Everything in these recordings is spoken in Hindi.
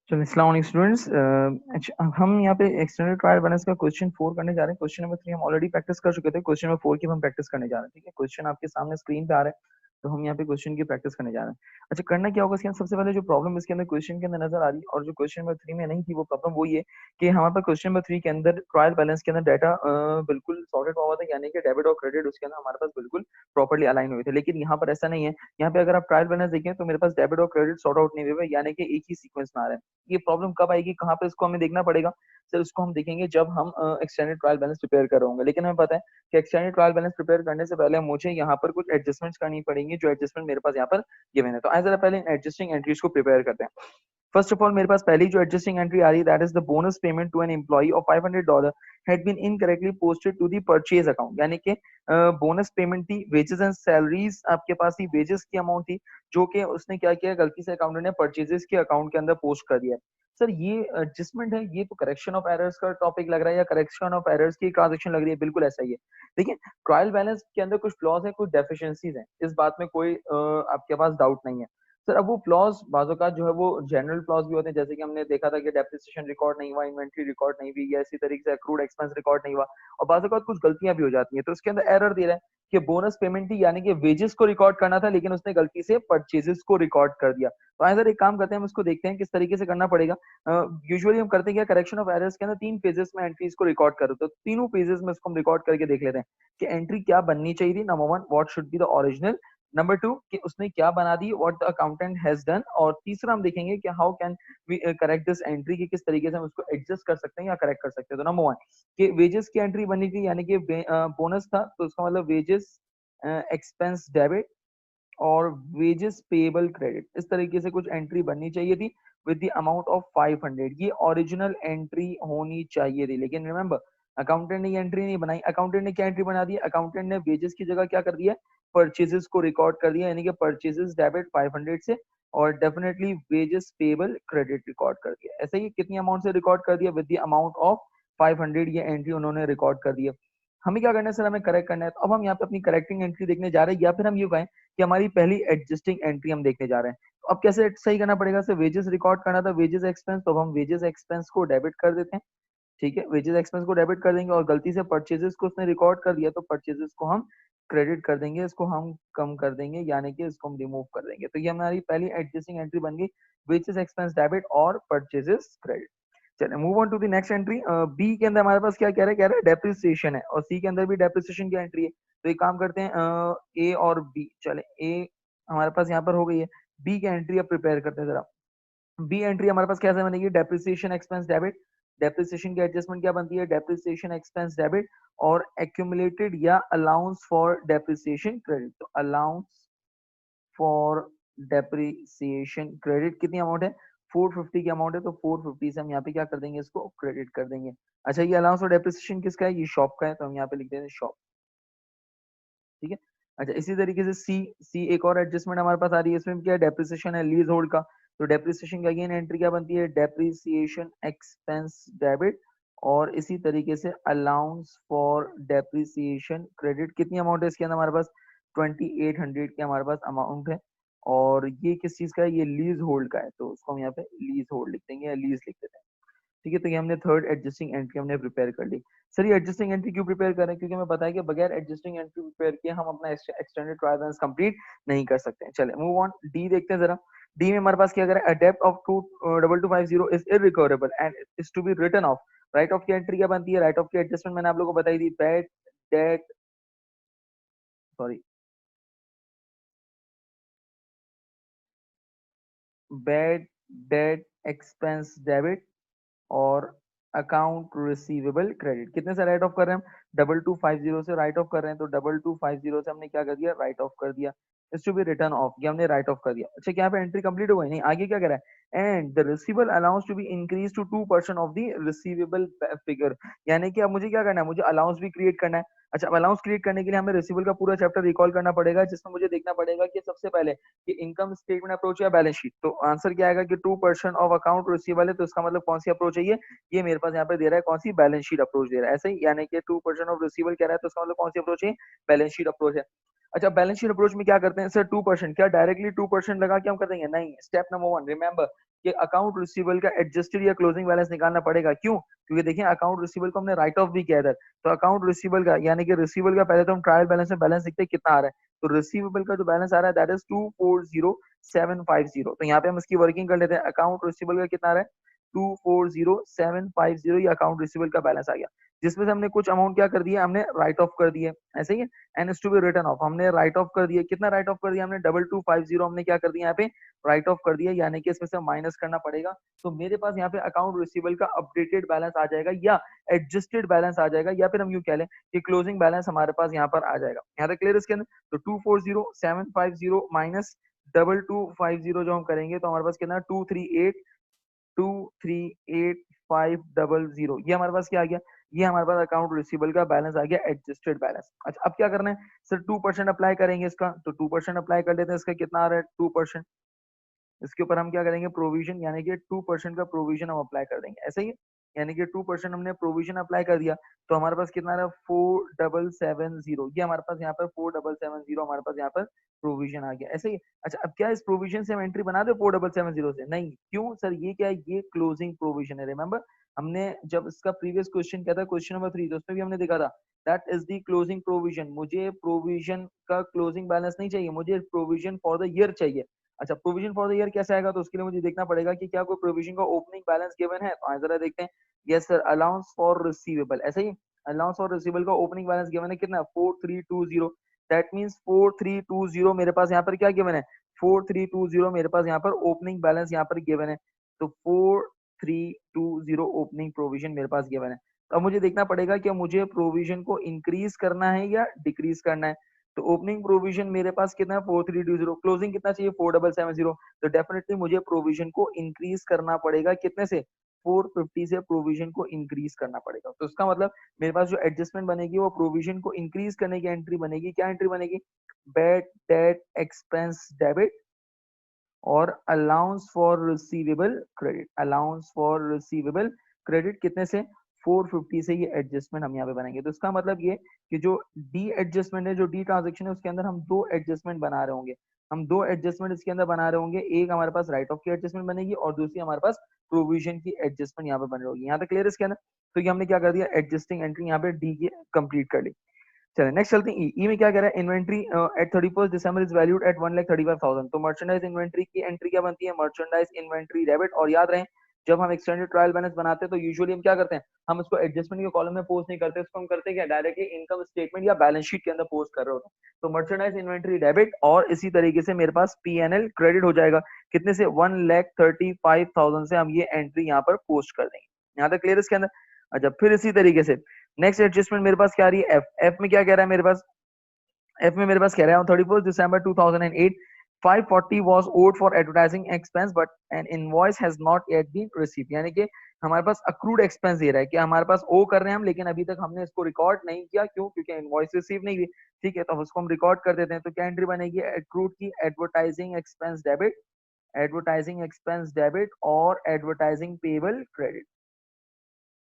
चलिए अस्सलाम वालेकुम स्टूडेंट्स। हम यहाँ पे एक्सटेंडेड ट्रायल बैलेंस का क्वेश्चन 4 करने जा रहे हैं। क्वेश्चन नंबर 3 हम ऑलरेडी प्रैक्टिस कर चुके थे। क्वेश्चन नंबर 4 की हम प्रैक्टिस करने जा रहे हैं। ठीक है, क्वेश्चन आपके सामने स्क्रीन पे आ रहा है, तो हम यहाँ पे क्वेश्चन की प्रैक्टिस करने जा रहे हैं। अच्छा, करना क्या होगा इसके अंदर, सबसे पहले जो प्रॉब्लम इसके अंदर क्वेश्चन के अंदर नजर आ रही है और जो क्वेश्चन नंबर 3 में नहीं थी, वो प्रॉब्लम वही है कि हमारे पास क्वेश्चन नंबर 3 के अंदर ट्रायल बैलेंस के अंदर डाटा बिल्कुल सॉर्टेड हुआ था, यानी कि डेबिट और क्रेडिट उसके अंदर हमारे पास बिल्कुल प्रॉपर्ली अलाइन हुए थे। लेकिन यहाँ पर ऐसा नहीं है। यहाँ पे अगर आप ट्रायल बैलेंस देखें तो मेरे पास डेबिट और क्रेडिट सॉर्ट आउट नहीं हुए, यानी कि एक ही सीक्वेंस में आ रहे हैं। ये प्रॉब्लम कब आएगी, कहाँ पे इसको हमें देखना पड़ेगा? सर उसको हम देखेंगे जब हम एक्सटेंडेड ट्रायल बैलेंस प्रिपेयर कर रहे होंगे। लेकिन हमें पता है कि एक्सटेंडेड ट्रायल बैलेंस प्रिपेयर करने से पहले मुझे यहाँ पर कुछ एडजस्टमेंट्स करनी पड़ेंगी, जो एडजस्टमेंट मेरे पास यहाँ पर गिवन है। तो आइए जरा पहले एडजस्टिंग एंट्रीज को प्रिपेयर करते हैं। फर्स्ट ऑफ ऑल मेरे पास पहली जो एडजस्टिंग एंट्री आ रही है, that is the bonus payment to an employee of $500 had been incorrectly posted to the purchase account, यानी कि बोनस पेमेंट थी, वेजेस एंड सैलरीज आपके पास थी, वेजेस की अमाउंट थी, जो कि उसने क्या किया, गलती से अकाउंटेंट ने परचेजेस के अकाउंट के अंदर पोस्ट कर दिया। सर ये एडजस्टमेंट है, ये तो करेक्शन ऑफ एरर्स का टॉपिक लग रहा है, या करेक्शन ऑफ एरर्स की ट्रांजेक्शन लग रही है? बिल्कुल ऐसा ही है। देखिए, ट्रायल बैलेंस के अंदर कुछ फ्लॉज है, कुछ डेफिशिएंसीज हैं, इस बात में कोई आपके पास डाउट नहीं है। सर अब वो फ्लॉज बाज़-औक़ात जो है वो जनरल फ्लॉज भी होते हैं, जैसे कि हमने देखा था कि डेप्रिसिएशन रिकॉर्ड नहीं हुआ, इन्वेंटरी रिकॉर्ड नहीं हुई, या इसी तरीके से अक्रूड एक्सपेंस रिकॉर्ड नहीं हुआ, और बाज़-औक़ात कुछ गलतियां भी हो जाती हैं। तो इसके अंदर एरर दे रहा है कि बोनस पेमेंट थी, यानी कि वेजेस को रिकॉर्ड करना था, लेकिन उसने गलती से परचेजेस को रिकॉर्ड कर दिया। तो आइए सर एक काम करते हैं, हम इसको देखते हैं किस तरीके से करना पड़ेगा। यूजुअली हम करते क्या, करेक्शन ऑफ एरर्स के अंदर 3 फेजेस में एंट्रीज को रिकॉर्ड करो, तो तीनों फेजेस में इसको हम रिकॉर्ड करके देख लेते हैं कि एंट्री क्या बननी चाहिए थी। Number 1, what should be the original. Number 2 कि उसने क्या बना दी, what the accountant has done. और तीसरा हम देखेंगे कि how can we correct this entry, की किस तरीके से हम उसको एडजस्ट कर सकते हैं या करेक्ट कर सकते हैं। तो नंबर 1 कि वेजेस की एंट्री बनी थी, यानी कि बोनस था, तो उसका मतलब वेजेस एक्सपेंस डेबिट और वेजेस पेएबल क्रेडिट, इस तरीके से कुछ एंट्री बननी चाहिए थी विद द अमाउंट ऑफ 500। ये ओरिजिनल एंट्री होनी चाहिए थी, लेकिन रिमेंबर अकाउंटेंट ने ये एंट्री नहीं बनाई। अकाउंटेंट ने क्या एंट्री बना दी? अकाउंटेंट ने वेजेस की जगह क्या कर दिया, परचेजेस को रिकॉर्ड कर दिया, यानी कि परचेजेस डेबिट 500 से, और definitely wages payable credit record कर दिया। ऐसे ही कितनी अमाउंट से रिकॉर्ड कर दिया? विद द अमाउंट ऑफ 500 ये एंट्री उन्होंने रिकॉर्ड कर दिया। हमें क्या करना है सर, हमें करेक्ट करना है। तो अब हम यहाँ पे अपनी करेक्टिंग एंट्री देखने जा रहे हैं, या फिर हम ये कहें कि हमारी पहली एडजस्टिंग एंट्री हम देखने जा रहे हैं। तो अब कैसे सही करना पड़ेगा? सर वेजेस रिकॉर्ड करना था, वेजेस एक्सपेंस, तो अब हम वेजेस एक्सपेंस को डेबिट कर देते हैं। ठीक है, वेजेस एक्सपेंस को डेबिट कर देंगे, और गलती से परचेजेस को उसने रिकॉर्ड कर दिया, तो परचेजेस को हम क्रेडिट कर देंगे, इसको हम कम कर देंगे, यानी कि इसको हम रिमूव कर देंगे। तो ये हमारी पहली एडजस्टिंग एंट्री बन गई, वेजेस एक्सपेंस डेबिट और परचेजेस क्रेडिट। चलिए move on to the next entry. B के अंदर हमारे पास क्या कह रहा है, कह रहा है डेप्रिसिएशन है, और सी के अंदर भी डेप्रिसिएशन की एंट्री है। तो एक काम करते हैं, ए और बी, चले ए हमारे पास यहाँ पर हो गई है, बी की एंट्री अब प्रिपेयर करते हैं जरा। बी एंट्री हमारे पास कैसे बनेगी? डेप्रिसिएशन एक्सपेंस डेबिट, डेप्रिसिएशन की एडजस्टमेंट क्या बनती है? डेप्रिसिएशन एक्सपेंस डेबिट और एक्यूमुलेटेड या अलाउंस फॉर डेप्रिसिएशन क्रेडिट। तो अलाउंस फॉर डेप्रिसिएशन क्रेडिट कितनी अमाउंट है? 450 की अमाउंट है, तो 450 से हम यहाँ पे क्या कर देंगे, इसको क्रेडिट कर देंगे। अच्छा, ये अलाउंस फॉर डेप्रिसिएशन किसका है? ये शॉप का है, तो हम यहाँ पे लिख देते हैं शॉप। ठीक है। अच्छा, इसी तरीके से सी, सी एक और एडजस्टमेंट हमारे पास आ रही है, इसमें क्या है? डेप्रिसिएशन है लीज होल्ड का, तो डेप्रिसिएशन की अगेन एंट्री क्या बनती है? डेप्रिसिएशन एक्सपेंस डेबिट और इसी तरीके से अलाउंस फॉर डेप्रिसिएशन क्रेडिट। कितनी अमाउंट है इसके अंदर हमारे पास? 2800 की हमारे पास अमाउंट है, और ये किस चीज का है? ये लीज होल्ड का है, तो उसको हम यहाँ पे लीज होल्ड लिख देंगे या लीज लिख देते हैं। ठीक है, तो ये हमने थर्ड एडजस्टिंग एंट्री हमने प्रिपेयर कर ली। सर ये एडजस्टिंग एंट्री क्यों प्रिपेयर कर रहे हैं? क्योंकि हमें पता है कि बगैर एडजस्टिंग एंट्री प्रिपेयर किए हम अपना एक्सटेंडेड ट्रायल बैलेंस कंप्लीट नहीं कर सकते हैं। चले मूव ऑन, डी देखते हैं जरा। डी में हमारे पास क्या करें? अ डेब्ट of 2250 is irrecoverable and is to be written off. Write off की एंट्री क्या बनती है? राइट ऑफ की एडजस्टमेंट मैंने आप लोगों को बताई थी, bad debt, sorry, bad debt expense debit और अकाउंट रिसीवेबल क्रेडिट। कितने से राइट ऑफ कर रहे हैं हम? 2250 से राइट ऑफ कर रहे हैं, तो 2250 से हमने क्या कर दिया? राइट ऑफ कर दिया। इस टू बी रिटर्न ऑफ, ये हमने राइट ऑफ कर दिया। अच्छा, क्या यहाँ पे एंट्री कंप्लीट हो गई? नहीं, आगे क्या कह रहा है? And the receivable allowance to be increase to 2% of the receivable figure, यानी कि अब मुझे क्या करना है? मुझे अलाउंस भी क्रिएट करना है। अच्छा, अब अलाउंस क्रिएट करने के लिए हमें रिसीवेबल का पूरा चैप्टर रिकॉल करना पड़ेगा, जिसमें मुझे देखना पड़ेगा कि सबसे पहले कि इनकम स्टेटमेंट अप्रोच या बैलेंस शीट। तो आंसर क्या आएगा कि 2% ऑफ अकाउंट रिसीवेबल है, तो इसका मतलब कौन सी अप्रोच है? ये मेरे पास यहाँ पे दे रहा है कौन सी? बैलेंस शीट अप्रोच दे रहा है। ऐसे ही, यानी कि 2% ऑफ रिसीवेबल कह रहा है, तो इसका मतलब कौन सी अप्रोच है? बैलेंस शीट अप्रोच है। अच्छा, बैलेंस शीट अप्रोच में क्या करते हैं सर? 2%, क्या डायरेक्टली 2% लगा के हम कर देंगे? नहीं। स्टेप नंबर 1 रिमेंबर कि अकाउंट रिसीवेबल का एडजस्टेड या क्लोजिंग बैलेंस निकालना पड़ेगा। क्यों? क्योंकि देखिए अकाउंट रिसीवेबल को हमने राइट ऑफ भी किया इधर, तो अकाउंट रिसीवेबल का यानी कि रिसीवेबल का पहले तो हम ट्रायल बैलेंस में बैलेंस देखते हैं कितना आ रहा है। तो रिसीवेबल का जो बैलेंस आ रहा है दैट इज 240750। तो यहाँ पे हम इसकी वर्किंग कर लेते हैं। अकाउंट रिसीवेबल का कितना आ रहा है? 240750। ये अकाउंट रिसीवेबल का बैलेंस आ गया, जिसमें से हमने कुछ अमाउंट क्या कर दिया, हमने राइट ऑफ कर दिए, ऐसे ही है। And is to be return off, हमने राइट ऑफ कर दिया। कितना राइट ऑफ कर दिया हमने? 2250 हमने क्या कर दिया यहाँ पे? राइट ऑफ कर दिया, यानी कि इसमें से माइनस करना पड़ेगा। तो मेरे पास यहाँ पे अकाउंट रिसीवेबल का अपडेटेड बैलेंस आ जाएगा या एडजस्टेड बैलेंस आ जाएगा, या फिर हम यूं कह लें कि क्लोजिंग बैलेंस हमारे पास यहाँ पर आ जाएगा। यहाँ तक क्लियर इसके अंदर? तो 240750 माइनस 2250 जो हम करेंगे तो हमारे पास कितना? 238,500। ये हमारे पास क्या आ गया? ये हमारे पास अकाउंट रिसीवेबल का बैलेंस आ गया, एडजस्टेड बैलेंस। अच्छा, अब क्या करना है सर? 2% अप्लाई करेंगे इसका, तो 2% अप्लाई कर लेते हैं। इसका कितना आ रहा है? 2%। इसके ऊपर हम क्या करेंगे? प्रोविजन, यानी कि 2% का प्रोविजन हम अप्लाई कर देंगे, ऐसे ही। यानी कि 2% हमने प्रोविजन अप्लाई कर दिया, तो हमारे पास कितना रहा? 4770। ये हमारे पास यहाँ पर 4770 हमारे पास यहाँ पर प्रोविजन आ गया, ऐसे ही। अच्छा, अब क्या इस प्रोविजन से हम एंट्री बना दे 4770 से? नहीं। क्यों सर? ये क्या है? ये क्लोजिंग प्रोविजन है। रिमेंबर हमने जब इसका प्रीवियस क्वेश्चन क्या था, क्वेश्चन नंबर 3, तो उसमें भी हमने देखा था that is the closing provision. मुझे प्रोविजन का क्लोजिंग बैलेंस नहीं चाहिए, मुझे प्रोविजन फॉर द ईयर चाहिए। अच्छा, प्रोविजन फॉर द ईयर कैसे आएगा? तो उसके लिए मुझे देखना पड़ेगा कि क्या कोई प्रोविजन का ओपनिंग बैलेंस गिवन है। तो जरा देखते हैं। Yes sir, allowance for receivable, ऐसे ही। अलाउंस फॉर रिसीवेबल का ओपनिंग बैलेंस गिवन है कितना? 4320। दैट मींस 4320 मेरे पास यहाँ पर क्या गिवन है? 4320 मेरे पास यहाँ पर ओपनिंग बैलेंस यहाँ पर गिवन है। तो 4320 ओपनिंग प्रोविजन मेरे पास गिवन है। तो अब मुझे देखना पड़ेगा कि मुझे प्रोविजन को इंक्रीज करना है या डिक्रीज करना है। तो ओपनिंग प्रोविजन मेरे पास कितना है? 4320। क्लोजिंग कितना चाहिए? 4770। तो डेफिनेटली मुझे प्रोविजन को इंक्रीज करना पड़ेगा, कितने से? 450 से प्रोविजन को इंक्रीज करना पड़ेगा। तो इसका मतलब मेरे पास जो एडजस्टमेंट बनेगी वो प्रोविजन को इंक्रीज करने की एंट्री बनेगी। क्या एंट्री बनेगी? बैड डेट एक्सपेंस डेबिट और allowance for receivable credit. Allowance for receivable credit कितने से? 450 से ये एडजस्टमेंट हम यहाँ पे बनाएंगे। तो इसका मतलब ये कि जो डी एडजस्टमेंट है, जो डी ट्रांजेक्शन है, उसके अंदर हम दो एडजस्टमेंट बना रहे होंगे। हम दो एडजस्टमेंट इसके अंदर बना रहे होंगे। एक हमारे पास राइट ऑफ की एडजस्टमेंट बनेगी और दूसरी हमारे पास प्रोविजन की एडजस्टमेंट यहाँ पे बन रही होगी। यहाँ पे क्लियर इसके अंदर? तो ये हमने क्या कर दिया? एडजस्टिंग एंट्री यहाँ पे डी की कंप्लीट कर ली। चलिए नेक्स्ट चलते हैं। ई में क्या कह रहा है? Inventory at 31 December is valued at 1,35,000। तो मर्चेंडाइज इन्वेंट्री की एंट्री क्या बनती है? Merchandise inventory debit. और याद रहे, जब हम एक्सटेंडेड ट्रायल बैलेंस बनाते हैं तो यूजुअली हम क्या करते हैं? हम उसको एडजस्टमेंट के कॉलम में पोस्ट नहीं करते, उसको हम करते क्या? डायरेक्टली इनकम स्टेटमेंट या बैलेंस शीट के अंदर पोस्ट कर रहे होते हैं। तो मर्चेंडाइज इन्वेंट्री डेबिट, और इसी तरीके से मेरे पास पीएनएल क्रेडिट हो जाएगा। कितने से? 1,35,000 से हम ये एंट्री यहाँ पर पोस्ट कर देंगे। यहाँ तक क्लियर इसके अंदर? अच्छा, फिर इसी तरीके से नेक्स्ट एडजस्टमेंट मेरे पास क्या आ रही है? एफ। एफ में क्या कह रहा है मेरे पास? एफ में मेरे पास कह रहा है 31 दिसंबर 2008 540 was owed for advertising expense but an invoice has not yet been received। यानी कि हमारे पास अक्रूड एक्सपेंस दे रहा है कि हमारे पास ओ कर रहे हैं हम, लेकिन अभी तक हमने इसको रिकॉर्ड नहीं किया। क्यों? क्योंकि इनवॉइस रिसीव नहीं हुई। ठीक है, तो उसको हम रिकॉर्ड कर देते हैं। तो क्या एंट्री बनेगी? अक्रूड की advertising expense debit, advertising expense debit और advertising payable credit.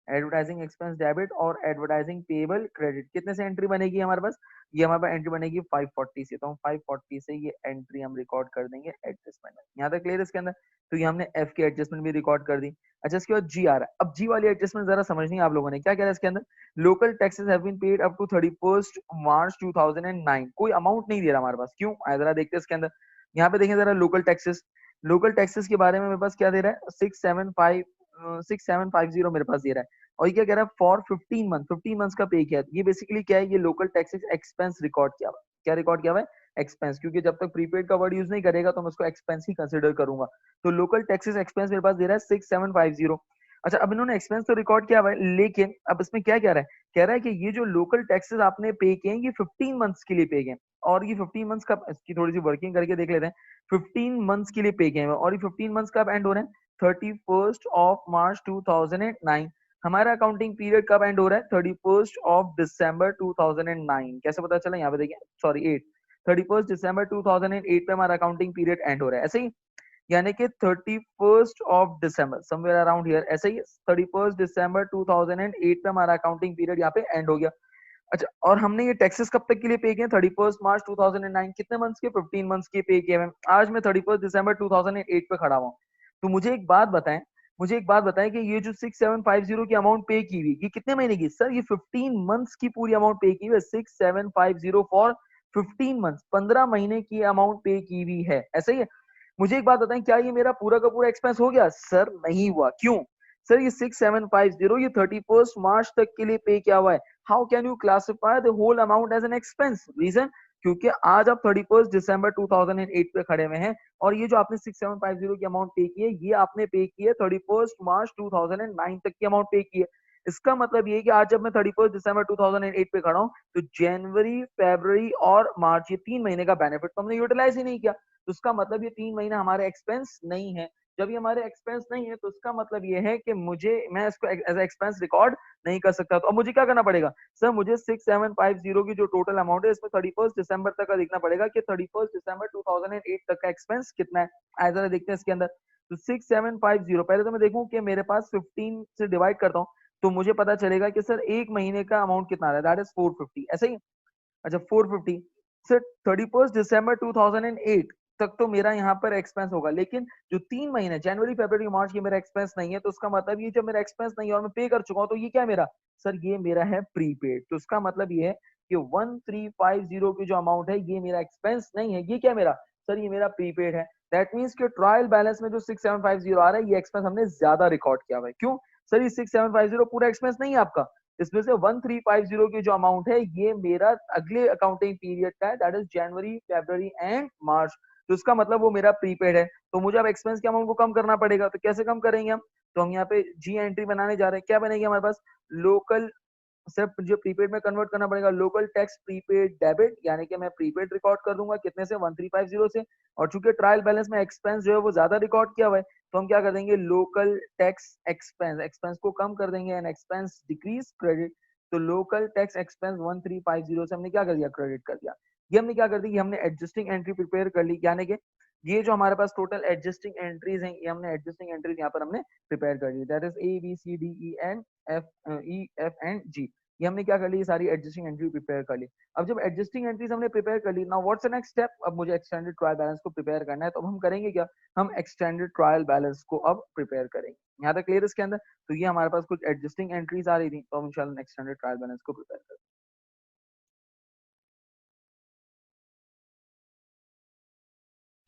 Advertising expense debit और एडवर्टाइजिंग पेबल क्रेडिट कितने से एंट्री बनेगी हमारे पास? ये हमारे पास एंट्री बनेगी 540 से। तो हम 540 से ये एंट्री हम रिकॉर्ड कर देंगे एडजस्टमेंट में। यहाँ तक क्लियर इसके अंदर? तो ये हमने एफ की एडजस्टमेंट भी रिकॉर्ड कर दी। अच्छा, इसके बाद जी आ रहा है। अब जी वाली एडजस्टमेंट जरा समझनी है आप लोगों ने। क्या कह रहा है इसके अंदर? Local taxes have been paid up to 31 March 2009। कोई अमाउंट नहीं दे रहा हमारे पास। क्यों? जरा देखते हैं इसके अंदर। यहाँ पे देखें जरा लोकल टैक्सेस। लोकल टैक्सेस के बारे में मेरे पास क्या दे रहा है? 6750 मेरे पास दे रहा है। और ये क्या कह रहा है? फॉर 15 मंथ्स का पे किया है। ये बेसिकली क्या है? ये लोकल टैक्सेस एक्सपेंस रिकॉर्ड किया हुआ है। क्या रिकॉर्ड किया हुआ है? एक्सपेंस। क्योंकि जब तक प्रीपेड का वर्ड यूज नहीं करेगा तो मैं उसको एक्सपेंस ही कंसिडर करूंगा। तो लोकल टैक्सेस एक्सपेंस मेरे पास दे रहा है 6750। अच्छा, अब इन्होंने एक्सपेंस तो रिकॉर्ड किया हुआ है, लेकिन अब इसमें क्या कह रहा है? कह रहा है कि ये जो लोकल टैक्सेस आपने पे किए हैं ये 15 मंथ्स के लिए पे किए हैं। और ये 15 मंथ्स का, इसकी थोड़ी सी वर्किंग करके देख लेते हैं। 15 मंथ्स के लिए पे किए हैं और ये 15 मंथ्स कब एंड हो रहे हैं? 31 मार्च 2009। हमारा अकाउंटिंग पीरियड कब एंड हो रहा है? 31 दिसंबर 2009। कैसे पता चला? यहाँ पे देखिए, सॉरी 8, 31 दिसंबर 2008 पे हमारा अकाउंटिंग पीरियड एंड हो रहा है, ऐसे ही। यानी कि 31 दिसंबर समवेयर अराउंड हियर, ऐसे ही 31 दिसंबर 2008 पे हमारा अकाउंटिंग पीरियड यहाँ पे एंड हो गया। अच्छा, और हमने ये टैक्सेस कब तक के लिए पे किए? 31 मार्च 2009, कितने मंथ्स के? 15 मंथ्स के पे किए हैं। आज मैं 31 दिसंबर 2008 पे खड़ा हुआ हूँ। तो मुझे एक बात बताएं कि ये जो 6750 की अमाउंट पे की हुई, ये कितने महीने की? सर ये 15 मंथ्स की पूरी अमाउंट पे की हुई है। 6750 फॉर 15 मंथ्स, 15 महीने की अमाउंट पे की हुई है, ऐसा ही है। मुझे एक बात बताएं, क्या ये मेरा पूरा का पूरा एक्सपेंस हो गया? सर नहीं हुआ। क्यों? सर ये 6750 ये 31 मार्च तक के लिए पे किया हुआ है। How can you classify the whole amount as an expense? Reason, क्योंकि आज आप 31 दिसंबर 2008 पे खड़े हुए हैं, और ये जो आपने 6750 की अमाउंट पे की है, ये आपने पे की है 31 मार्च 2009 तक की अमाउंट पे की है। इसका मतलब ये है कि आज जब मैं 31 दिसंबर 2008 पे खड़ा हूं, तो जनवरी, फरवरी और मार्च, ये 3 महीने का बेनिफिट तो हमने यूटिलाइज ही नहीं किया। तो उसका मतलब ये 3 महीना हमारे एक्सपेंस नहीं है। जब ये हमारे एक्सपेंस नहीं है, तो उसका मतलब ये है कि मैं इसको एज एक्सपेंस रिकॉर्ड नहीं कर सकता। तो अब मुझे क्या करना पड़ेगा? सर मुझे 6750 की जो टोटल अमाउंट है, इसमें 31 दिसंबर तक का देखना पड़ेगा कि 31 दिसंबर 2008 तक का एक्सपेंस कितना है। आइए जरा देखते हैं इसके अंदर। तो 6750, पहले तो मैं देखूं कि मेरे पास 15 से डिवाइड करता हूं, तो मुझे पता चलेगा कि सर एक महीने का अमाउंट कितना आ रहा है, दैट इज 450, ऐसा ही। अच्छा 450, सर 31 दिसंबर 2008 तक तो मेरा यहाँ पर एक्सपेंस होगा, लेकिन जो 3 महीने जनवरी, फरवरी, मार्च, ये मेरा एक्सपेंस नहीं है। तो उसका मतलब ये जब मेरा एक्सपेंस नहीं है और मैं पे कर चुका हूँ, तो ये क्या है मेरा? सर ये मेरा है प्रीपेड। तो उसका मतलब ये है कि 1350 की जो अमाउंट है, ये मेरा एक्सपेंस नहीं है, ये क्या है मेरा? सर ये मेरा प्रीपेड है। दैट मीन्स कि ट्रायल बैलेंस में जो 6750 आ रहा है, ये एक्सपेंस हमने ज्यादा रिकॉर्ड किया हुआ है। क्यों? सर ये 6750 पूरा एक्सपेंस नहीं है आपका। इसमें से 1350 की जो अमाउंट है, ये मेरा अगले अकाउंटिंग पीरियड का है, that is January, February and March. तो इसका मतलब वो मेरा प्रीपेड है। तो मुझे अब एक्सपेंस के अमाउंट को कम करना पड़ेगा। तो कैसे कम करेंगे हम? तो हम यहाँ पे जी एंट्री बनाने जा रहे हैं। क्या बनेगी हमारे पास? लोकल, सिर्फ जो प्रीपेड में कन्वर्ट करना पड़ेगा, लोकल टैक्स प्रीपेड डेबिट, यानी कि मैं प्रीपेड रिकॉर्ड कर दूंगा कितने से? 1350 से। और चूंकि ट्रायल बैलेंस में एक्सपेंस जो है वो ज्यादा रिकॉर्ड किया हुआ है, तो हम क्या कर देंगे? लोकल टैक्स एक्सपेंस, एक्सपेंस को कम कर देंगे, एंड एक्सपेंस डिक्रीज क्रेडिट। तो लोकल टैक्स एक्सपेंस 1350 से हमने क्या कर दिया? क्रेडिट कर दिया। ये हमने क्या कर दी? हमने एडजस्टिंग एंट्री प्रिपेयर कर ली, यानी कि ये जो हमारे पास टोटल एडजस्टिंग एंट्रीज हैं, ये हमने एडजस्टिंग एंट्रीज यहाँ पर हमने प्रिपेयर कर दी, that is A B C D E N F E F and G. ये हमने क्या कर ली? ये सारी एडजस्टिंग एंट्री प्रिपेयर कर ली। अब जब एडजस्टिंग एंट्रीज हमने प्रिपेयर कर ली, now what's the next step? अब मुझे एक्सटेंडेड ट्रायल बैलेंस को प्रिपेयर करना है। तो अब हम करेंगे क्या? हम एक्सटेंडेड ट्रायल बैलेंस को अब प्रिपेयर करेंगे। यहाँ तक क्लियर इसके अंदर? तो ये हमारे पास कुछ एडजस्टिंग एंट्रीज आ रही थी, तो हम इंशाल्लाह एक्सटेंडेड ट्रायल बैलेंस को प्रिपेयर करेंगे।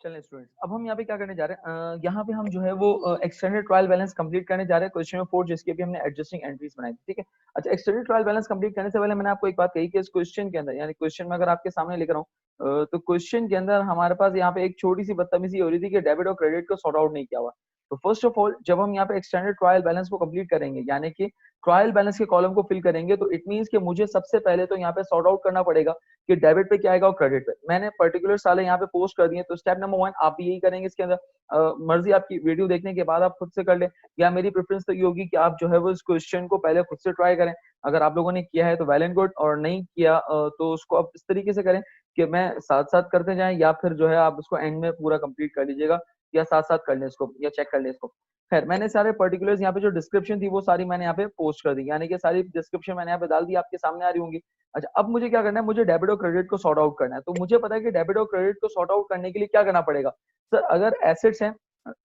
चलें स्टूडेंट्स, अब हम यहाँ पे क्या करने जा रहे हैं? यहाँ पे हम जो है वो एक्सटेंडेड ट्रायल बैलेंस कंप्लीट करने जा रहे हैं, क्वेश्चन नंबर 4, जिसके भी हमने एडजस्टिंग एंट्रीज बनाई थी, ठीक है। अच्छा, एक्सटेंडेड ट्रायल बैलेंस कंप्लीट करने से पहले मैंने आपको एक बात कही कि इस क्वेश्चन के अंदर, यानी क्वेश्चन में अगर आपके सामने लिख रहा हूँ, तो क्वेश्चन के अंदर हमारे पास यहाँ पे एक छोटी सी बदतमीजी हो रही थी कि डेबिट और क्रेडिट को सॉर्ट आउट नहीं किया हुआ। तो फर्स्ट ऑफ ऑल, जब हम यहाँ पे एक्सटेंडेड ट्रायल बैलेंस को कंप्लीट करेंगे, यानी कि ट्रायल बैलेंस के कॉलम को फिल करेंगे, तो इट मींस कि मुझे सबसे पहले तो यहाँ पे सॉर्ट आउट करना पड़ेगा कि डेबिट पे क्या आएगा और क्रेडिट पे। मैंने पर्टिकुलर साले यहाँ पे पोस्ट कर दिए, तो स्टेप नंबर 1 आप भी यही करेंगे इसके अंदर। मर्जी आपकी, वीडियो देखने के बाद आप खुद से कर लें, या मेरी प्रेफरेंस तो ये होगी कि आप जो है वो इस क्वेश्चन को पहले खुद से ट्राई करें। अगर आप लोगों ने किया है तो वेल एंड गुड, और नहीं किया तो उसको आप इस तरीके से करें कि मैं साथ साथ करते जाएं, या फिर जो है आप उसको एंड में पूरा कंप्लीट कर लीजिएगा, या साथ साथ कर लें इसको, या चेक कर लें इसको। खैर, मैंने सारे पर्टिकुलर्स यहाँ पे जो डिस्क्रिप्शन थी वो सारी मैंने यहाँ पे पोस्ट कर दी, यानी कि सारी डिस्क्रिप्शन मैंने यहाँ पे डाल दी, आपके सामने आ रही होंगी। अच्छा, अब मुझे क्या करना है? मुझे डेबिट और क्रेडिट को सॉर्ट आउट करना है। तो मुझे पता है कि डेबिट और क्रेडिट को सॉर्ट आउट करने के लिए क्या करना पड़ेगा? सर अगर एसेट्स हैं,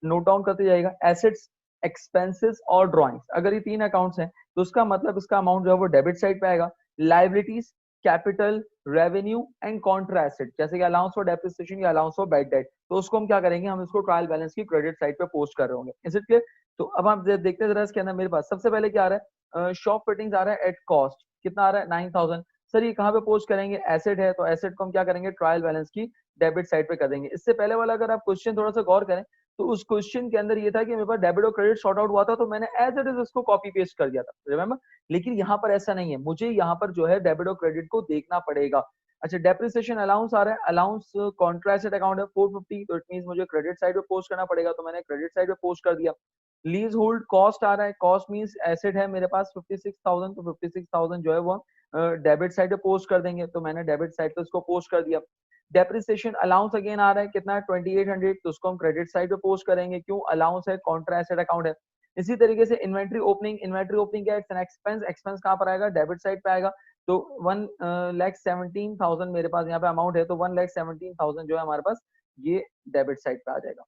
नोट डाउन करते जाएगा, एसेट्स, एक्सपेंसेस और ड्रॉइंग्स, अगर ये 3 अकाउंट्स हैं, तो उसका मतलब इसका अमाउंट जो है वो डेबिट साइड पे आएगा। Liabilities, capital, revenue and Contra asset, जैसे कि अलाउंस फॉर डेप्रिसिएशन या अलाउंस फॉर बैड डेट, तो उसको हम क्या करेंगे? हम इसको ट्रायल बैलेंस की क्रेडिट साइड पे पोस्ट कर रहे होंगे। Is it clear? तो अब आप देखते हैं जरा इसके अंदर मेरे पास सबसे पहले क्या आ रहा है? शॉप फिटिंग्स आ रहा है एट कॉस्ट, कितना आ रहा है? 9000। सर ये कहाँ पे पोस्ट करेंगे? एसेट है, तो एसेट को हम क्या करेंगे? ट्रायल बैलेंस की डेबिट साइड पे कर देंगे। इससे पहले वाला अगर आप क्वेश्चन थोड़ा सा गौर करें, तो उस क्वेश्चन के अंदर ये था कि मेरे पास डेबिट और क्रेडिट सॉर्ट आउट हुआ था, तो मैंने एज इट इज उसको कॉपी पेस्ट कर दिया था, रिमेंबर। लेकिन यहाँ पर ऐसा नहीं है, मुझे यहाँ पर जो है डेबिट और क्रेडिट को देखना पड़ेगा। अच्छा, डेप्रिसिएशन अलाउंस आ रहा है, अलाउंस कॉन्ट्रा एसेट अकाउंट है 450, तो इट मींस मुझे क्रेडिट साइड पे पोस्ट करना पड़ेगा, तो मैंने क्रेडिट साइड पे पोस्ट कर दिया। लीज होल्ड कॉस्ट आ रहा है, कॉस्ट मींस एसेट है मेरे पास 56000, तो 56000 जो है वो डेबिट साइड पे पोस्ट कर देंगे, तो मैंने डेबिट साइड पे उसको पोस्ट कर दिया। डेप्रिसिएशन अलाउंस अगेन आ रहा है, कितना है? 2800, तो उसको हम क्रेडिट साइड पे पोस्ट करेंगे, क्यों? अलाउंस है, कॉन्ट्रा एसेट अकाउंट है। इसी तरीके से इन्वेंट्री ओपनिंग, इन्वेंट्री ओपनिंग क्या है? एक्सपेंस, एक्सपेंस कहाँ पर आएगा? डेबिट साइड पे आएगा। तो 1,17,000 मेरे पास यहाँ पे अमाउंट है, तो 1,17,000 जो है हमारे पास ये डेबिट साइड पे आ जाएगा।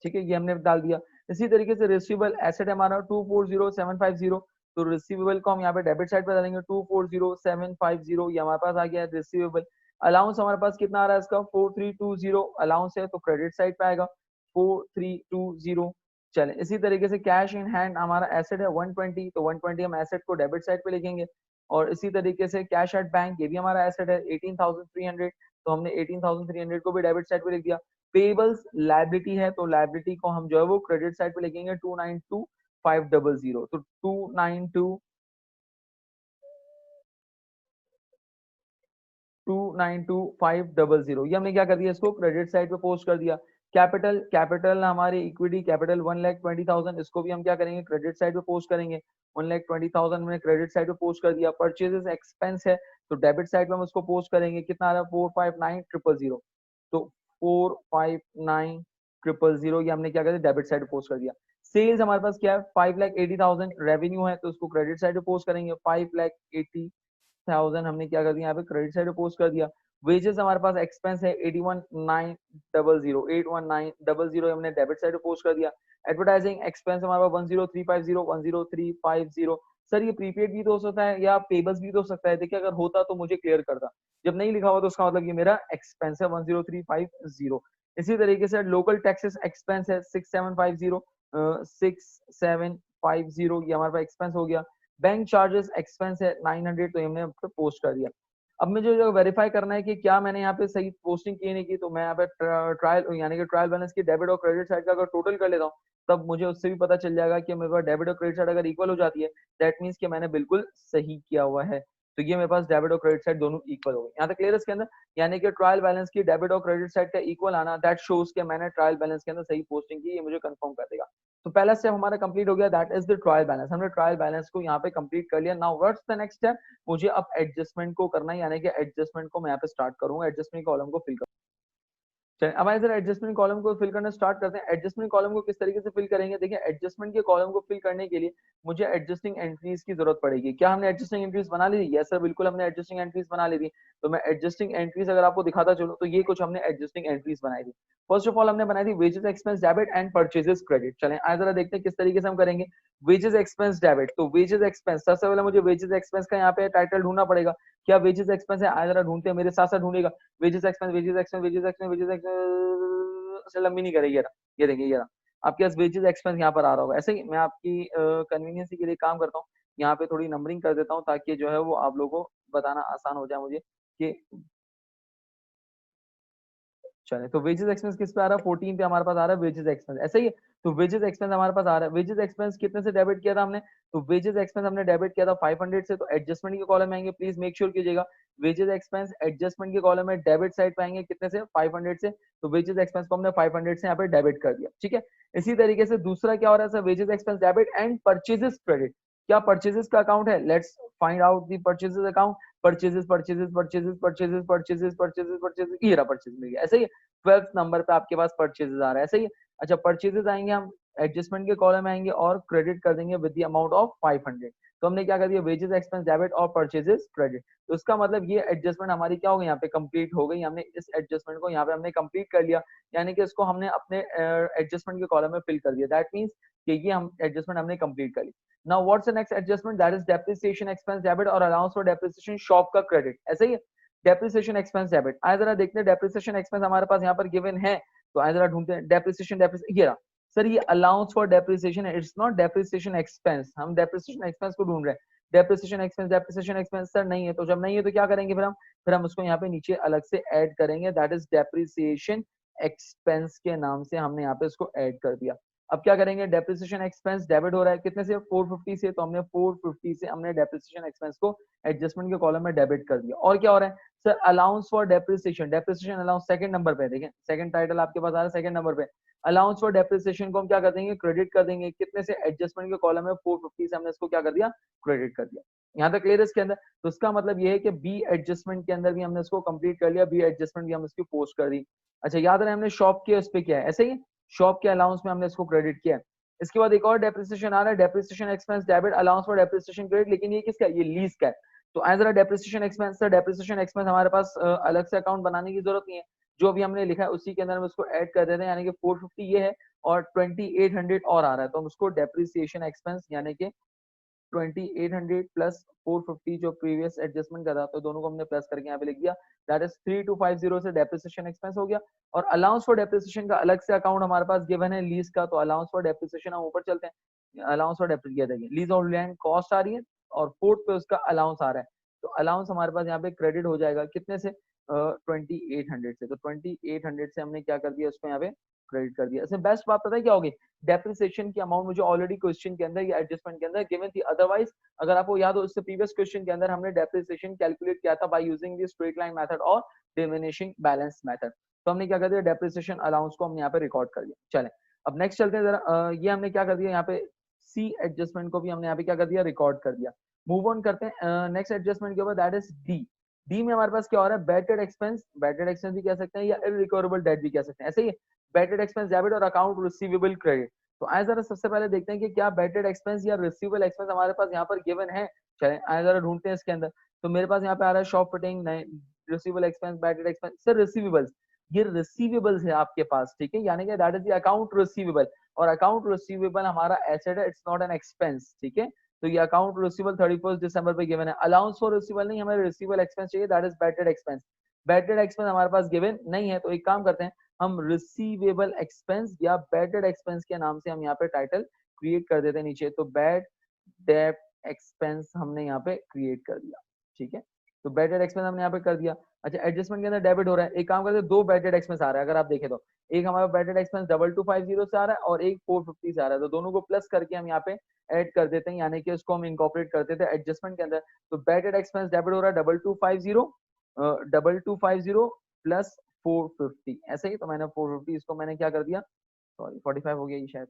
ठीक है, ये हमने डाल दिया। इसी तरीके से रिसीवेबल एसेट हमारा 240,750, तो रिसीवेबल को हम यहाँ पे डेबिट साइड पे डालेंगे 240,750, ये हमारे पास आ गया रिसीवेबल। अलाउंस हमारे पास कितना आ रहा है इसका 4320 अलाउंस है, तो क्रेडिट साइड पे आएगा 4320। चले इसी तरीके से कैश इन हैंड हमारा एसेट है 120, तो 120 हम एसेट को डेबिट साइड पे लिखेंगे। और इसी तरीके से कैश एट बैंक ये भी हमारा एसेट है 18,300, तो हमने 18,300 को भी डेबिट साइड पे लिख दिया। पेबल्स लाइबिलिटी है, तो लाइबिलिटी को हम जो है वो क्रेडिट साइड पे लिखेंगे 292,500, तो 292,500 ये हमने क्या कर दिया, इसको क्रेडिट साइड पे पोस्ट कर दिया। कैपिटल कैपिटल हमारी इक्विटी कैपिटल 1,20,000, इसको भी हम क्या करेंगे क्रेडिट साइड पे पोस्ट करेंगे। 1,20,000 में क्रेडिट साइड पे पोस्ट कर दिया। परचेजेस एक्सपेंस है, तो डेबिट साइड पे हम उसको पोस्ट करेंगे। कितना आ रहा है 459,000, तो 459,000 ये हमने क्या कर दिया डेबिट साइड पे पोस्ट कर दिया। सेल्स हमारे पास क्या है 5,80,000 रेवेन्यू है, तो उसको क्रेडिट साइड पे पोस्ट करेंगे। 5,80,000 हमने क्या कर दिया यहाँ पे क्रेडिट साइड पे पोस्ट कर दिया। वेजेस हमारे पास एक्सपेंस है 81,900, 81,900 हमने डेबिट साइड पे पोस्ट कर दिया। एडवर्टाइजिंग एक्सपेंस हमारे पास 1,0350, 1,0350। सर ये प्रीपेड भी तो हो सकता है या पेबल्स भी तो हो सकता है, देखिए अगर होता तो मुझे क्लियर करता, जब नहीं लिखा हुआ तो उसका मतलब ये मेरा एक्सपेंस है 1,0350। इसी तरीके से लोकल टैक्सेस एक्सपेंस है 6,750, 6,750 ये हमारे पास एक्सपेंस हो गया। बैंक चार्जेस एक्सपेंस है 900, तो हमने पोस्ट कर दिया। अब मुझे जो वेरीफाई करना है कि क्या मैंने यहाँ पे सही पोस्टिंग की नहीं की, तो मैं यहाँ पे ट्रायल यानी कि ट्रायल बैलेंस की डेबिट और क्रेडिट साइड का अगर टोटल कर लेता हूँ, तब मुझे उससे भी पता चल जाएगा कि मेरे पास डेबिट और क्रेडिट साइड अगर इक्वल हो जाती है, दैट मीन्स कि मैंने बिल्कुल सही किया हुआ है। तो ये मेरे पास डेबिट और क्रेडिट साइड दोनों इक्वल हो गए। यहाँ तक क्लियर है इसके अंदर, यानी कि ट्रायल बैलेंस की डेबिट और क्रेडिट साइड का इक्वल आना, दैट शोज कि मैंने ट्रायल बैलेंस के अंदर सही पोस्टिंग की, ये मुझे कंफर्म कर देगा। तो पहला स्टेप हमारा कंप्लीट हो गया, that is the trial balance. हमने ट्रायल बैलेंस को यहाँ पे कंप्लीट कर लिया। Now what's the next step, मुझे अब एडजस्टमेंट को करना है, यानी कि एडजस्टमेंट को मैं यहाँ पे स्टार्ट करूंगा, एडजस्टमेंट कॉलम को फिल। अब आइए जरा एडजस्टमेंट कॉलम को फिल करना स्टार्ट करते हैं। एडजस्टमेंट कॉलम को किस तरीके से फिल करेंगे, देखिए एडजस्टमेंट के कॉलम को फिल करने के लिए मुझे एडजस्टिंग एंट्रीज की जरूरत पड़ेगी। क्या हमने एडजस्टिंग एंट्रीज बना ली थी? यस सर, बिल्कुल हमने एडजस्टिंग एंट्रीज बना ली थी। तो मैं एडजस्टिंग एंट्रीज अगर आपको दिखाता चलूं, तो ये कुछ हमने एडजस्टिंग एंट्रीज बनाई थी। फर्स्ट ऑफ ऑल हमने बनाई थी wages expense debit and purchases credit. चलें आइए जरा देखते हैं किस तरीके से हम करेंगे। वेजेस एक्सपेंस डेबिट, तो वेजेस एक्सपेंस सबसे पहले मुझे वेजेस एक्सपेंस का यहाँ पे टाइटल ढूंढना पड़ेगा। क्या वेजेस एक्सपेंस है? आइए जरा ढूंढते हैं, मेरे साथ साथ ढूंढेगा। Wages expense, wages expense, wages expense, wages expense लंबी नहीं करेगी। ये देखिए, ये आपके पास वेजेस एक्सपेंस यहाँ पर आ रहा होगा। ऐसे ही मैं आपकी कन्वीनियंस के लिए काम करता हूँ, यहाँ पे थोड़ी नंबरिंग कर देता हूँ ताकि जो है वो आप लोगों को बताना आसान हो जाए मुझे कि चले। तो वेजेस एक्सपेंस किस पे आ रहा है 14 पे हमारे पास आ रहा है वेजेस एक्सपेंस। ऐसे ही तो वेजेस एक्सपेंस हमारे पास आ रहा है। वेजेस एक्सपेंस कितने से डेबिट किया था हमने, तो वेजेस एक्सपेंस हमने डेबिट किया था 500 से। तो एडजस्टमेंट के कॉलम में आएंगे, प्लीज मेक श्योर कीजिएगा वेजेस एक्सपेंस एडजस्टमेंट के कॉलम में डेबिट साइड पे आएंगे कितने से 500 से। तो वेजेस एक्सपेंस को हमने 500 से यहाँ पे डेबिट कर दिया। ठीक है, इसी तरीके से दूसरा क्या हो रहा है sir, wages expense debit and purchases credit. क्या परचेजेस का अकाउंट है? Let's find out the purchases account. Purchases purchases purchases purchases purchases purchases purchases, ये रहा परचेज मिल गया। ऐसे ही 12th नंबर पे आपके पास परचेजेस आ रहा है। सही है, अच्छा परचेजेस आएंगे, हम एडजस्टमेंट के कॉलम में आएंगे और क्रेडिट कर देंगे विद द अमाउंट ऑफ 500। तो हमने क्या कर दिया वेजेस एक्सपेंस डेबिट और परचेजेस क्रेडिट। तो इसका मतलब ये एडजस्टमेंट हमारी क्या हो गई यहाँ पे कंप्लीट हो गई। हमने इस एडजस्टमेंट को यहाँ पे हमने कंप्लीट कर लिया, यानी कि इसको हमने अपने एडजस्टमेंट के कॉलम में फिल कर दिया। दैट मीन्स कि ये हम एडजस्टमेंट हमने कंप्लीट कर ली। Now what's the next adjustment, that is depreciation expense debit और अलाउंस फॉर डेप्रिसिएशन शॉप का क्रेडिट। ऐसे ही डेप्रिसिएशन एक्सपेंस डेबिट। आइए जरा देखते हैं डेप्रिसिएशन एक्सपेंस हमारे पास यहाँ पर गिवन है, तो आइए जरा ढूंढते हैं। डेप्रिसिएशन ये रहा सर, ये अलाउंस फॉर डेप्रिसिएशन है, इट्स नॉट डेप्रिसिएशन एक्सपेंस। हम डेप्रिसिएशन एक्सपेंस को ढूंढ रहे हैं। डेप्रिसिएशन एक्सपेंस सर नहीं है, तो जब नहीं है तो क्या करेंगे फिर हम उसको यहाँ पे नीचे अलग से ऐड करेंगे, दैट इज डेप्रिसिएशन एक्सपेंस के नाम से हमने यहाँ पे इसको ऐड कर दिया। अब क्या करेंगे, डेप्रिसिएशन एक्सपेंस डेबिट हो रहा है कितने से 450 से, तो हमने 450 से हमने डेप्रिसिएशन एक्सपेंस को एडजस्टमेंट के कॉलम में डेबिट कर दिया। और क्या हो रहा है sir, allowance for depreciation, depreciation allowance second number पे, देखें सेकंड टाइटल आपके पास आ रहा है सेकंड नंबर पे। अलाउंस फॉर डेप्रिसिएशन को हम क्या कर देंगे क्रेडिट कर देंगे, कितने से एडजस्टमेंट के कॉलम में 450 से हमने इसको क्या कर दिया क्रेडिट कर दिया। यहाँ तक क्लियर है इसके अंदर। तो इसका मतलब ये है कि बी एडजस्टमेंट के अंदर भी हमने इसको कंप्लीट कर लिया, बी एडजस्टमेंट भी हम इसकी पोस्ट कर दी। अच्छा याद रहे हमने शॉप के उस पे किया है, ऐसे ही शॉप के अलाउंस में हमने इसको क्रेडिट किया है। इसके बाद एक और डेप्रिसिएशन आ रहा है, depreciation expense debit allowance for depreciation credit, लेकिन ये किसका है, ये लीज का है। तो as a depreciation expense, sir depreciation expense हमारे पास अलग से अकाउंट बनाने की जरूरत नहीं है, जो अभी हमने लिखा है उसी के अंदर हम उसको ऐड कर देते हैं, यानी कि 450 ये है और 2800 और आ रहा है, तो हम उसको डेप्रिसिएशन एक्सपेंस यानी कि 2800 प्लस 450 जो प्रीवियस एडजस्टमेंट कर रहा, तो दोनों को हमने प्लस करके यहाँ पे लिख दिया, दैट इज 3250 से डेप्रिसिएशन एक्सपेंस हो गया। और अलाउंस फॉर डेप्रिसिएशन का अलग से अकाउंट हमारे पास गिवन है लीज का, तो अलाउंस फॉर डेप्रिसिएशन हम ऊपर चलते हैं, अलाउंस फॉर डेप्रिसिएशन देखिए, लीज ऑफ लैंड कॉस्ट आ रही है और फोर्थ पे उसका अलाउंस आ रहा है, तो अलाउंस हमारे पास यहाँ पे क्रेडिट हो जाएगा कितने से 2800 से, तो 2800 से हमने क्या कर दिया उसको यहाँ पे क्रेडिट कर दिया। इसमें बेस्ट बात पता है क्या होगी, डेप्रिसिएशन की अमाउंट मुझे ऑलरेडी क्वेश्चन के अंदर या एडजस्टमेंट के अंदर गिवन थी, अदरवाइज अगर आपको याद हो इससे प्रीवियस क्वेश्चन के अंदर हमने डेप्रिसिएशन कैलकुलेट किया था by using the straight line method और डिमिनिशिंग बैलेंस मेथड, तो हमने क्या कर दिया डेप्रिसिएशन अलाउंस को हमने यहाँ पे रिकॉर्ड कर दिया। चले अब नेक्स्ट चलते हैं जरा, ये हमने क्या कर दिया यहाँ पे सी एडजस्टमेंट को भी हमने यहाँ पे क्या कर दिया रिकॉर्ड कर दिया। मूव ऑन करते हैं नेक्स्ट एडजस्टमेंट के ऊपर, दैट इज डी। डी में हमारे पास क्या हो रहा है, बैटेड एक्सपेंस, बैटेड एक्सपेंस भी कह सकते हैं या इररिकवरेबल डेट भी कह सकते हैं, ऐसे ही बैटेड एक्सपेंस डेबिट और अकाउंट रिसीवेबल क्रेडिट। तो आए जरा सबसे पहले देखते हैं कि क्या बैटेड एक्सपेंस या रिसीवेबल एक्सपेंस हमारे पास यहाँ पर गिवन है, चले आए जरा ढूंढते हैं इसके अंदर। तो मेरे पास यहाँ पे आ रहा है shop fitting, receivable expense, batted expense, sir receivables, ये रिसीवेबल्स है आपके पास, ठीक है, यानी कि that is the account receivable, और अकाउंट रिसीवेबल हमारा एसेट है, इट्स नॉट एन एक्सपेंस, ठीक है, तो ये अकाउंट रिसीवेबल 31 दिसंबर पे गिवन है। अलाउंस फॉर रिसीवेबल नहीं, हमें रिसीवेबल एक्सपेंस चाहिए, that is batted expense. Batted expense हमारे पास गिवन नहीं है, तो एक काम करते हैं हम रिसीवेबल एक्सपेंस या बैटेड एक्सपेंस के नाम से हम यहाँ पे टाइटल क्रिएट कर देते हैं नीचे, तो बैड डेट एक्सपेंस हमने यहाँ पे क्रिएट कर दिया, ठीक है, तो बैटेड एक्सपेंस हमने यहाँ पे कर दिया। अच्छा एडजस्टमेंट के अंदर डेबिट हो रहा है, एक काम करते हैं दो बैटेड एक्सपेंस आ रहा है, अगर आप देखें तो एक हमारा बैटेड एक्सपेंस 2250 से आ रहा है और एक 450 से आ रहा है, तो दोनों को प्लस करके हम यहाँ पे ऐड कर देते हैं, यानी कि उसको हम इनकॉर्पोरेट करते थे एडजस्टमेंट के अंदर। तो बैटेड एक्सपेंस डेबिट हो रहा है 2250 प्लस 450, ऐसे ही, तो मैंने 450 इसको मैंने क्या कर दिया, सॉरी 45 हो गया ये शायद,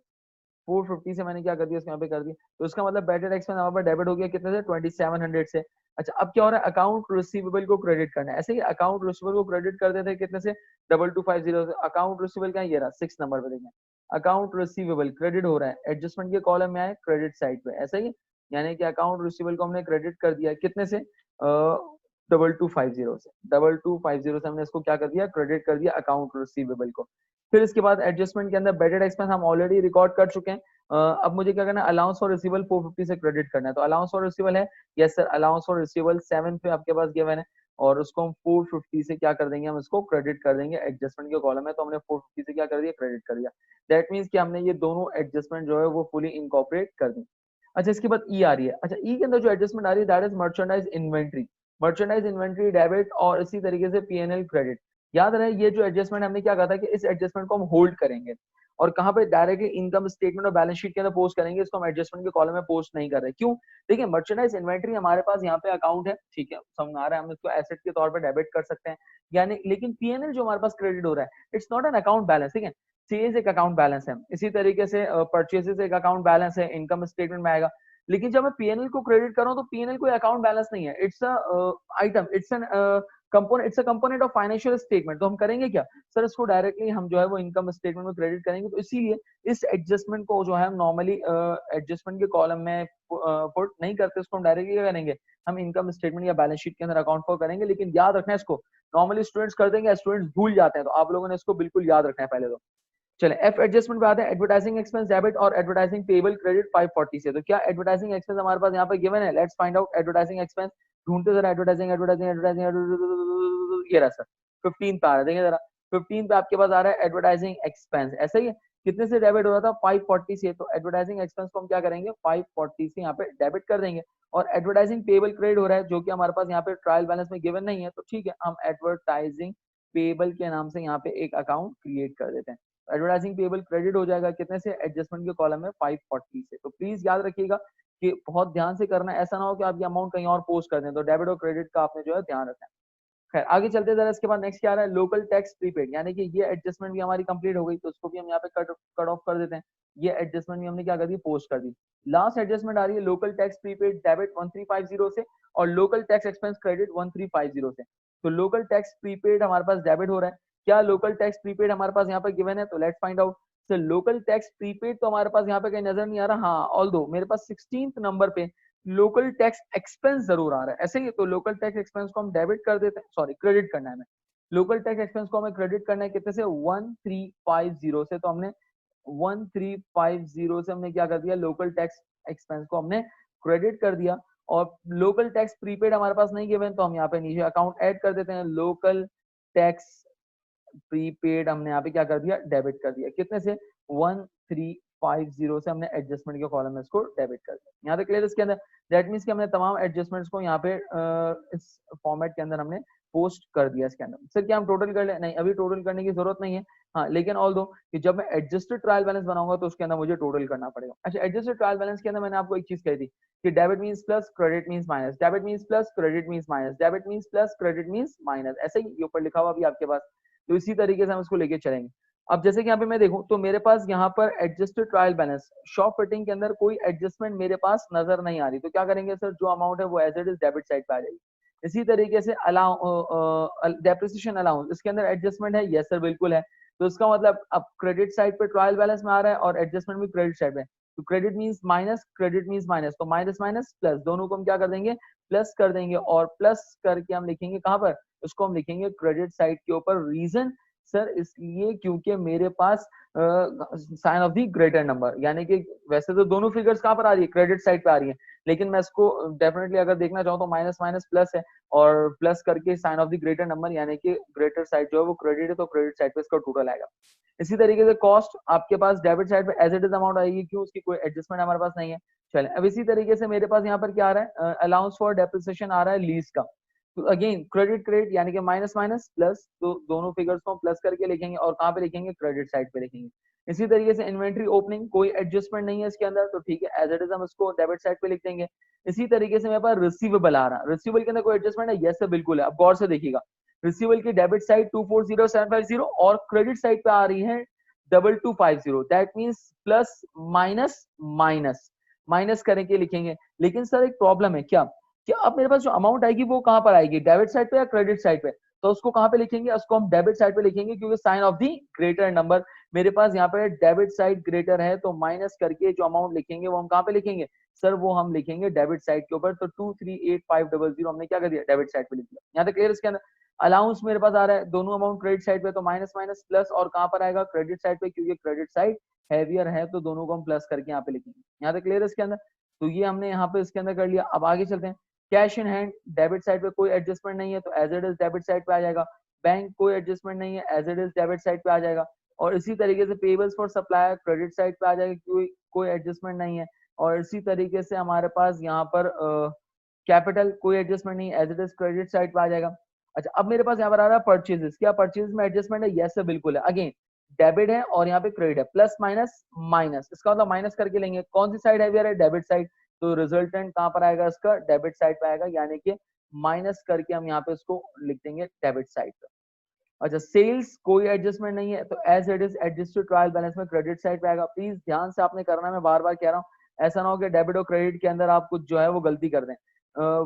450 से मैंने क्या कर दिया इसको यहाँ पे कर दिया, तो इसका मतलब बैटेड एक्सपेंस हमारे पास डेबिट हो गया कितने से 2700 से। अच्छा अब क्या हो रहा है, अकाउंट रिसीवेबल को क्रेडिट करना है, ऐसे ही अकाउंट रिसीवेबल को क्रेडिट कर देते हैं कितने से 2250 से। अकाउंट रिसीवेबल क्या है, ये रहा 6 नंबर पे देखें, अकाउंट रिसीवेबल क्रेडिट हो रहा है, एडजस्टमेंट के कॉलम में आए क्रेडिट साइड पे, ऐसा ही, यानी कि अकाउंट रिसीवेबल को हमने क्रेडिट कर दिया कितने से 2250 से, 2250 से हमने इसको क्या कर दिया क्रेडिट कर दिया अकाउंट रिसीवेबल को। फिर इसके बाद एडजस्टमेंट के अंदर बैटेड एक्सपेंस हम ऑलरेडी रिकॉर्ड कर चुके हैं, अब मुझे क्या करना है, अलाउंस फॉर रिसीवेबल 450 से क्रेडिट करना है, तो अलाउंस फॉर रिसीवेबल है, yes sir, allowance for receivable 7 पे आपके पास गिवन है, और उसको हम 450 से क्या कर देंगे, हम इसको क्रेडिट कर देंगे, एडजस्टमेंट के कॉलम है तो हमने 450 से क्या कर दिया क्रेडिट कर दिया, दैट मींस कि हमने ये दोनों एडजस्टमेंट जो है वो फुली इनकॉर्पोरेट कर दी। अच्छा इसके बाद ई आ रही है, अच्छा ई के अंदर जो एडजस्टमेंट आ रही है that is merchandise inventory, merchandise inventory debit और इसी तरीके से पीएनएल क्रेडिट। याद रहे ये जो एडजस्टमेंट हमने क्या कहा था कि इस एडजस्टमेंट को हम होल्ड करेंगे और कहां पे डायरेक्टली इनकम स्टेटमेंट और बैलेंस शीट के अंदर पोस्ट करेंगे, इसको हम एडजस्टमेंट के कॉलम में पोस्ट नहीं कर रहे, क्यों, देखिए मर्चेंडाइज इन्वेंट्री हमारे पास यहाँ पे अकाउंट है, ठीक है, समझ आ रहा है, हम इसको एसेट के तौर पे डेबिट कर सकते हैं, यानी लेकिन पीएनएल जो हमारे पास क्रेडिट हो रहा है it's not an account balance, ठीक है, सेल्स एक अकाउंट बैलेंस है, इसी तरीके से परचेसेस एक अकाउंट बैलेंस है, इनकम स्टेटमेंट में आएगा, लेकिन जब मैं पीएनएल को क्रेडिट कर रहा हूं तो पीएनएल कोई अकाउंट बैलेंस नहीं है, it's a item, it's an component, it's a component of financial statement, तो हम करेंगे क्या सर, इसको डायरेक्टली हम जो है वो इनकम स्टेटमेंट में क्रेडिट करेंगे, तो इसीलिए इस एडजस्टमेंट को जो है हम नॉर्मली एडजस्टमेंट के कॉलम में पुट नहीं करते, इसको हम डायरेक्टली क्या करेंगे, हम इनकम स्टेटमेंट या बैलेंस शीट के अंदर अकाउंट फॉर करेंगे, लेकिन याद रखना है इसको, नॉर्मली स्टूडेंट्स कर देंगे, स्टूडेंट्स भूल जाते हैं, तो आप लोगों ने इसको बिल्कुल याद रखना है पहले तो। चले एफ एडजस्टमेंट पे आते हैं, एडवर्टाइजिंग एक्सपेंस डेबिट और एडवर्टाइजिंग पेबल क्रेडिट 540 से, तो क्या एडवर्टाइजिंग एक्सपेंस हमारे पास यहाँ पे गिवन है, let's find out advertising expense, ढूंढते जरा एडवर्टाइजिंग एडवर्टाइजिंग एडवर्टाइजिंग, ये रहा सर 15 पे आ रहा है, देखिए जरा 15 पे आपके पास आ रहा है एडवर्टाइजिंग एक्सपेंस, ऐसा ही है, कितने से डेबिट हो रहा था 540 से, तो एडवर्टाइजिंग एक्सपेंस को हम क्या करेंगे 540 से यहाँ पे डेबिट कर देंगे, और एडवर्टाइजिंग पेबल क्रेडिट हो रहा है जो कि हमारे पास यहाँ पे ट्रायल बैलेंस में गिवन नहीं है, तो ठीक है हम एडवर्टाइजिंग पेबल के नाम से यहाँ पे एक अकाउंट क्रिएट कर देते हैं, एडवर्टाइजिंग पेबल क्रेडिट हो जाएगा कितने से, एडजस्टमेंट के कॉलम में 540 से, तो प्लीज याद रखिएगा कि बहुत ध्यान से करना है, ऐसा ना हो कि आप ये अमाउंट कहीं और पोस्ट कर दें, तो डेबिट और क्रेडिट का आपने जो है ध्यान रखना है। खैर आगे चलते जरा, इसके बाद नेक्स्ट क्या आ रहा है, लोकल टैक्स प्रीपेड, यानी कि ये एडजस्टमेंट भी हमारी कंप्लीट हो गई, तो उसको भी हम यहाँ पे कट ऑफ कर देते हैं, ये एडजस्टमेंट भी हमने क्या कर दी पोस्ट कर दी। लास्ट एडजस्टमेंट आ रही है लोकल टैक्स प्रीपेड डेबिट 1350 से और लोकल टैक्स एक्सपेंस क्रेडिट 1350 से, तो लोकल टैक्स प्रीपेड हमारे पास डेबिट हो रहा है, क्या लोकल टैक्स प्रीपेड हमारे पास यहाँ पे गिवन है, तो let's find out. Sir local tax prepaid तो हमारे पास यहाँ पे कहीं नजर नहीं आ रहा, हाँ ऑल्दो मेरे पास 16th नंबर पे लोकल टैक्स एक्सपेंस जरूर आ रहा है, ऐसे ही तो लोकल टैक्स एक्सपेंस को हम डेबिट कर देते हैं, सॉरी क्रेडिट करना है हमें। लोकल टैक्स एक्सपेंस को हमें क्रेडिट करना है कितने से, 1350 से, तो हमने 1350 से हमने क्या कर दिया, लोकल टैक्स एक्सपेंस को हमने क्रेडिट कर दिया। और लोकल टैक्स प्रीपेड हमारे पास नहीं गिवन, तो हम यहाँ पे नीचे अकाउंट ऐड कर देते हैं, लोकल टैक्स प्रीपेड हमने यहाँ पे क्या कर दिया, डेबिट कर दिया, कितने से 1350 से हमने एडजस्टमेंट के कॉलम में इसको डेबिट कर दिया। यहाँ पे क्लियर इसके अंदर, दैट मीन्स कि हमने तमाम एडजस्टमेंट्स को यहाँ पे इस फॉर्मेट के अंदर हमने पोस्ट कर दिया इसके अंदर। सर क्या हम टोटल कर ले, नहीं अभी टोटल करने की जरूरत नहीं है, हाँ लेकिन ऑल दो कि जब मैं एडजस्टेड ट्रायल बैलेंस बनाऊंगा तो उसके अंदर मुझे टोटल करना पड़ेगा। अच्छा, एडजस्टेड ट्रायल बैलेंस के अंदर मैंने आपको एक चीज कही थी कि debit means plus, credit means minus, debit means plus, credit means minus, debit means plus, credit means minus, ऐसे ही ऊपर लिखा हुआ भी आपके पास, तो इसी तरीके से हम इसको लेके चलेंगे। अब जैसे कि यहाँ पे मैं देखूं तो मेरे पास यहाँ पर adjusted trial balance shop fitting के अंदर कोई एडजस्टमेंट मेरे पास नजर नहीं आ रही, तो क्या करेंगे सर, जो अमाउंट है वो as it is debit side पे आ जाएगी। इसी तरीके से डेप्रिसिएशन अलाउंस, इसके अंदर एडजस्टमेंट है, यस सर बिल्कुल है, तो इसका मतलब अब क्रेडिट साइड पे ट्रायल बैलेंस में आ रहा है और एडजस्टमेंट भी क्रेडिट साइड पे, तो credit means minus, credit means minus, तो माइनस माइनस प्लस, दोनों को हम क्या कर देंगे, प्लस कर देंगे, और प्लस करके हम लिखेंगे कहां पर, उसको हम लिखेंगे क्रेडिट साइड के ऊपर। रीजन सर इसलिए क्योंकि मेरे पास sign of the greater number, यानी कि वैसे तो दोनों फिगर्स कहां पर आ रही है, क्रेडिट साइड पे आ रही है, लेकिन मैं इसको डेफिनेटली अगर देखना चाहूँ तो माइनस माइनस प्लस है, और प्लस करके sign of the greater number, यानी कि ग्रेटर साइड जो है वो क्रेडिट है, तो क्रेडिट साइड पे इसका टोटल आएगा। इसी तरीके से कॉस्ट आपके पास डेबिट साइड पे एज इट इज अमाउंट आएगी, क्यों, उसकी कोई एडजस्टमेंट हमारे पास नहीं है। चले अब इसी तरीके से मेरे पास यहाँ पर क्या आ रहा है, अलाउंस फॉर डेप्रिसिएशन आ रहा है लीज का, तो अगेन क्रेडिट क्रेडिट यानी कि माइनस माइनस प्लस, तो दोनों फिगर्स को हम प्लस करके लिखेंगे और कहाँ पे लिखेंगे, क्रेडिट साइड पे लिखेंगे। इसी तरीके से इन्वेंट्री ओपनिंग कोई एडजस्टमेंट नहीं है इसके अंदर, तो ठीक है एज इट इज हम इसको डेबिट साइड पे लिख देंगे। इसी तरीके से मेरे पास रिसीवेबल आ रहा है, रिसीवेबल के अंदर कोई एडजस्टमेंट है, यस सर बिल्कुल है। अब गौर से देखिएगा, रिसीवेबल की डेबिट साइड 240750 और क्रेडिट साइड पे आ रही है 2250, that means plus minus minus, minus करके लिखेंगे। लेकिन सर एक प्रॉब्लम है क्या, कि अब मेरे पास जो अमाउंट आएगी वो कहां पर आएगी, डेबिट साइड पे या क्रेडिट साइड पे, तो उसको कहां पे लिखेंगे, उसको हम डेबिट साइड पे लिखेंगे, क्योंकि sign of the greater number मेरे पास यहाँ पे डेबिट साइड ग्रेटर है, तो माइनस करके जो अमाउंट लिखेंगे वो हम कहां पे लिखेंगे सर, वो हम लिखेंगे डेबिट साइड के ऊपर, तो 238500 हमने क्या कर दिया, डेबिट साइड पे लिख दिया। यहाँ तक क्लियर इसके अंदर। अलाउंस मेरे पास आ रहा है, दोनों अमाउंट क्रेडिट साइड पे, तो माइनस माइनस प्लस, और कहां पर आएगा, क्रेडिट साइड पे, क्योंकि क्रेडिट साइड हैवियर है, तो दोनों को हम प्लस करके यहाँ पे लिखेंगे। यहाँ तक क्लियर इसके अंदर, तो ये हमने यहाँ पे इसके अंदर कर लिया। अब आगे चलते हैं, cash in hand debit side पे कोई एडजस्टमेंट नहीं है, तो as it is debit side पे आ जाएगा। बैंक कोई एडजस्टमेंट नहीं है, as it is debit side पे आ जाएगा। और इसी तरीके से payables for supplier credit side पे आ जाएगा, कोई एडजस्टमेंट नहीं है। और इसी तरीके से हमारे पास यहाँ पर कैपिटल कोई एडजस्टमेंट नहीं, as it is credit side पे आ जाएगा। अच्छा, अब मेरे पास यहाँ पर आ रहा है परचेजेस, क्या परचेज में एडजस्टमेंट है, यस सर बिल्कुल है। अगेन डेबिट है और यहाँ पे क्रेडिट है, प्लस माइनस माइनस, इसका मतलब माइनस करके लेंगे, कौन सी साइड हैवियर है, डेबिट साइड, तो रिजल्टेंट कहां पर आएगा इसका, डेबिट साइड पे आएगा, यानी कि माइनस करके हम यहाँ पे इसको लिख देंगे डेबिट साइड पे। अच्छा, सेल्स कोई एडजस्टमेंट नहीं है, तो as it is adjusted trial balance में क्रेडिट साइड पे आएगा। प्लीज ध्यान से आपने करना है, मैं बार बार कह रहा हूँ, ऐसा ना हो कि डेबिट और क्रेडिट के अंदर आप कुछ जो है वो गलती कर दें।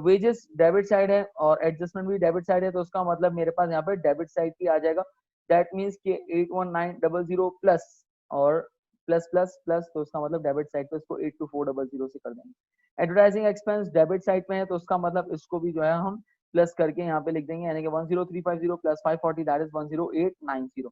वेजेस डेबिट साइड है और एडजस्टमेंट भी डेबिट साइड है, तो उसका मतलब मेरे पास यहाँ पे डेबिट साइड की आ जाएगा, दैट मीन्स कि 81900 प्लस और प्लस प्लस प्लस, तो उसका मतलब डेबिट साइड पे इसको 82400 से कर देंगे। एडवर्टाइजिंग एक्सपेंस डेबिट साइड में है, तो उसका मतलब इसको भी जो है हम प्लस करके यहाँ पे लिख देंगे, यानी कि 10350 प्लस 540 दैट इज 10890।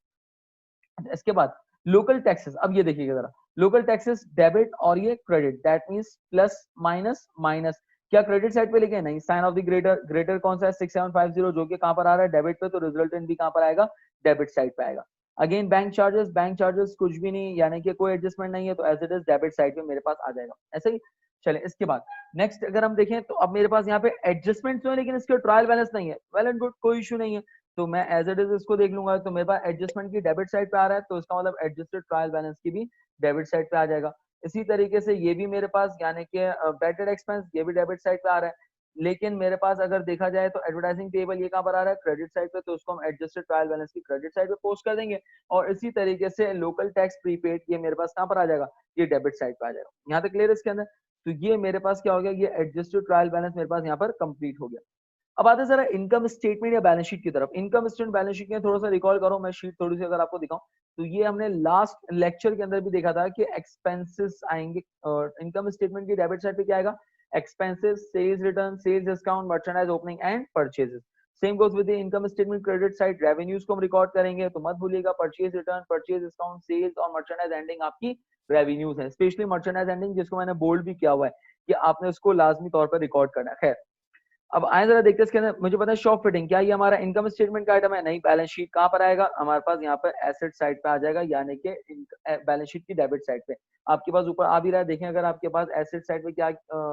इसके बाद लोकल टैक्सेस, अब ये देखिएगा जरा, लोकल टैक्सेस डेबिट और ये credit, that means plus minus minus, क्या क्रेडिट साइड पे लिखे, नहीं, sign of the greater, greater कौन सा है 6750, जो कि कहां पर आ रहा है, डेबिट पे, तो रिजल्टेंट भी कहां पर आएगा, डेबिट साइड पे आएगा। अगेन बैंक चार्जेस कुछ भी नहीं, यानी कि कोई एडजस्टमेंट नहीं है, तो as it is debit side पे मेरे पास आ जाएगा, ऐसे ही। चले इसके बाद नेक्स्ट अगर हम देखें तो अब मेरे पास यहाँ पे एडजस्टमेंट तो है, लेकिन इसके ट्रायल बैलेंस नहीं है, वेल एंड गुड, कोई इशू नहीं है, तो मैं एज इट इज इसको देख लूंगा, तो मेरे पास एडजस्टमेंट की डेबिट साइड पे आ रहा है, तो इसका मतलब एडजस्टेड ट्रायल बैलेंस की भी डेबिट साइड पे आ जाएगा। इसी तरीके से ये भी मेरे पास, यानी कि बैटेड एक्सपेंस, ये भी डेबिट साइड पे आ रहा है, लेकिन मेरे पास अगर देखा जाए तो एडवर्टाइजिंग टेबल ये कहां पर आ रहा है, क्रेडिट साइड पे, तो उसको हम एडजस्टेड ट्रायल बैलेंस की क्रेडिट साइड पे पोस्ट कर देंगे। और इसी तरीके से लोकल टैक्स प्रीपेड, ये मेरे पास कहां पर आ जाएगा, ये डेबिट साइड पे आ जाएगा। यहाँ तक क्लियर इसके अंदर, तो ये मेरे पास क्या हो गया, ये एडजस्टेड ट्रायल बैलेंस मेरे पास यहाँ पर कंप्लीट हो गया। अब आते हैं जरा इनकम स्टेटमेंट या बैलेंस शीट की तरफ। इनकम स्टेटमेंट बैलेंस शीट में थोड़ा सा रिकॉल करो, मैं शीट थोड़ी सी अगर आपको दिखाऊं, तो ये हमने लास्ट लेक्चर के अंदर भी देखा था कि एक्सपेंसेस आएंगे और इनकम स्टेटमेंट की डेबिट साइड पे क्या आएगा, expenses, sales return, sales discount, merchandise opening and purchases. Same goes with the income statement credit side revenues को हम रिकॉर्ड करेंगे, तो मत भूलिएगा purchase return, purchase discount, sales और मर्चेंडाइज एंडिंग आपकी रेवेन्यूज है, स्पेशली मर्चेंडाइज एंडिंग जिसको मैंने बोल्ड भी किया हुआ है कि आपने उसको लाजमी तौर पर रिकॉर्ड करना है। खैर अब आए जरा देखते हैं इसके अंदर, मुझे पता है शॉप फिटिंग क्या ये हमारा इनकम स्टेटमेंट का आइटम है, नहीं, बैलेंस शीट कहां पर आएगा हमारे पास, यहाँ पर एसेट साइड पे आ जाएगा, यानी कि बैलेंस शीट की डेबिट साइड पे आपके पास ऊपर आ भी रहा है। देखें अगर आपके पास एसेट साइड पे क्या,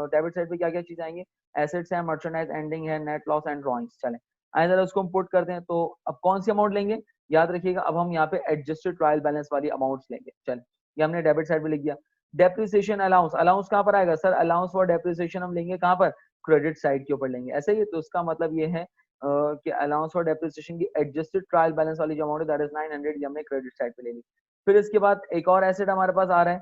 डेबिट साइड पे क्या क्या चीज आएंगी, एसेट्स है, मर्चेंडाइज एंडिंग है, नेट लॉस एंड ड्रॉइंग्स। चलें आए जरा उसको हम पुट करते हैं, तो अब कौन सी अमाउंट लेंगे, याद रखिएगा अब हम यहाँ पे एडजस्टेड ट्रायल बैलेंस वाली अमाउंट्स लेंगे। चलें ये हमने डेबिट साइड पे लिख दिया। डेप्रिसिएशन अलाउंस, अलाउंस कहाँ पर आएगा सर, अलाउंस फॉर डेप्रिसिएशन हम लेंगे कहाँ पर, क्रेडिट साइड के ऊपर लेंगे, ऐसे ही। तो उसका मतलब ये है कि अलाउंस फॉर डेप्रिसिएशन की एडजस्टेड ट्रायल बैलेंस वाली जो अमाउंट है दैट इज 900, ये हमने क्रेडिट साइड पे ले ली। फिर इसके बाद एक और एसेट हमारे पास आ रहा है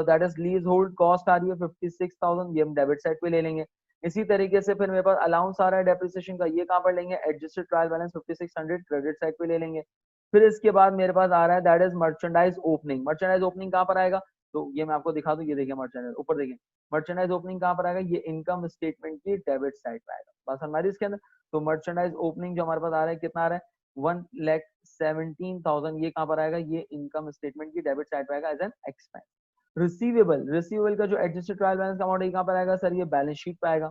that is leasehold cost आ रही है 56,000, ये हम डेबिट साइड पे ले लेंगे। इसी तरीके से फिर मेरे पास अलाउंस आ रहा है डेप्रिसिएशन का, ये कहाँ पर लेंगे, adjusted trial balance 5600 credit side पे ले लेंगे। फिर इसके बाद मेरे पास आ रहा है that is merchandise opening, merchandise opening कहाँ पर आएगा, तो ये मैं आपको दिखा दूं, ये देखिए मर्चेंडाइज ऊपर देखिए, मर्चेंडाइज ओपनिंग कहाँ पर आएगा, ये इनकम स्टेटमेंट की डेबिट साइड पे आएगा, बस हमारी इसके अंदर। तो मर्चेंडाइज ओपनिंग जो हमारे पास आ रहा है कितना आ रहा है 1,17,000, ये कहाँ पर आएगा, ये इनकम स्टेटमेंट की डेबिट साइड पे आएगा as an expense. Receivable, receivable का जो एडजस्टेड ट्रायल बैलेंस का अमाउंट है कहाँ पर आएगा सर, ये बैलेंस शीट पे आएगा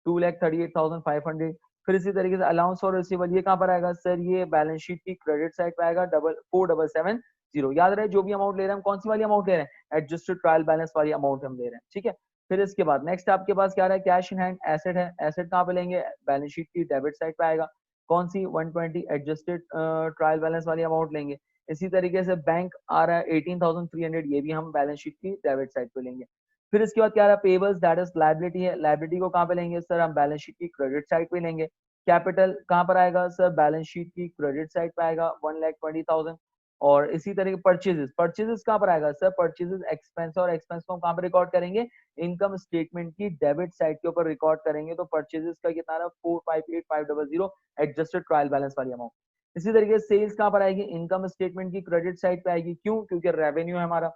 2,38,500। फिर इसी तरीके से अलाउंस फॉर रिसीवेबल ये कहाँ पर आएगा सर, ये बैलेंस शीट की क्रेडिट साइड पे आएगा 4,770। याद रहे जो भी अमाउंट ले रहे हैं हम कौन सी वाली अमाउंट ले रहे हैं, एडजस्टेड ट्रायल बैलेंस वाली अमाउंट हम ले रहे हैं, ठीक है। फिर इसके बाद नेक्स्ट आपके पास क्या रहा है, कैश इन हैंड एसेट है, एसेट कहाँ पे लेंगे, बैलेंस शीट की डेबिट साइड पे आएगा, कौन सी 120 एडजस्टेड ट्रायल बैलेंस वाली अमाउंट लेंगे। इसी तरीके से बैंक आ रहा है 18,300, ये भी हम बैलेंस शीट की डेबिट साइड पे लेंगे। फिर इसके बाद क्या रहा है, पेबल्स दैट इज लायबिलिटी है, लायबिलिटी को कहाँ पे लेंगे सर, हम बैलेंस शीट की क्रेडिट साइड पे लेंगे। कैपिटल कहाँ पर आएगा सर, बैलेंस शीट की क्रेडिट साइड पे आएगा 1,20,000। और इसी तरीके परचेजेस, परचेजेस कहाँ पर आएगा सर, परचेजेस एक्सपेंस, और एक्सपेंस को हम कहाँ पे रिकॉर्ड करेंगे, इनकम स्टेटमेंट की डेबिट साइड के ऊपर रिकॉर्ड करेंगे। तो परचेजेस का कितना आ रहा है 458,500 एडजस्टेड ट्रायल बैलेंस वाली अमाउंट। इसी तरीके से सेल्स कहाँ पर आएगी, इनकम स्टेटमेंट की क्रेडिट साइड पे आएगी, क्यों, क्योंकि रेवेन्यू है हमारा।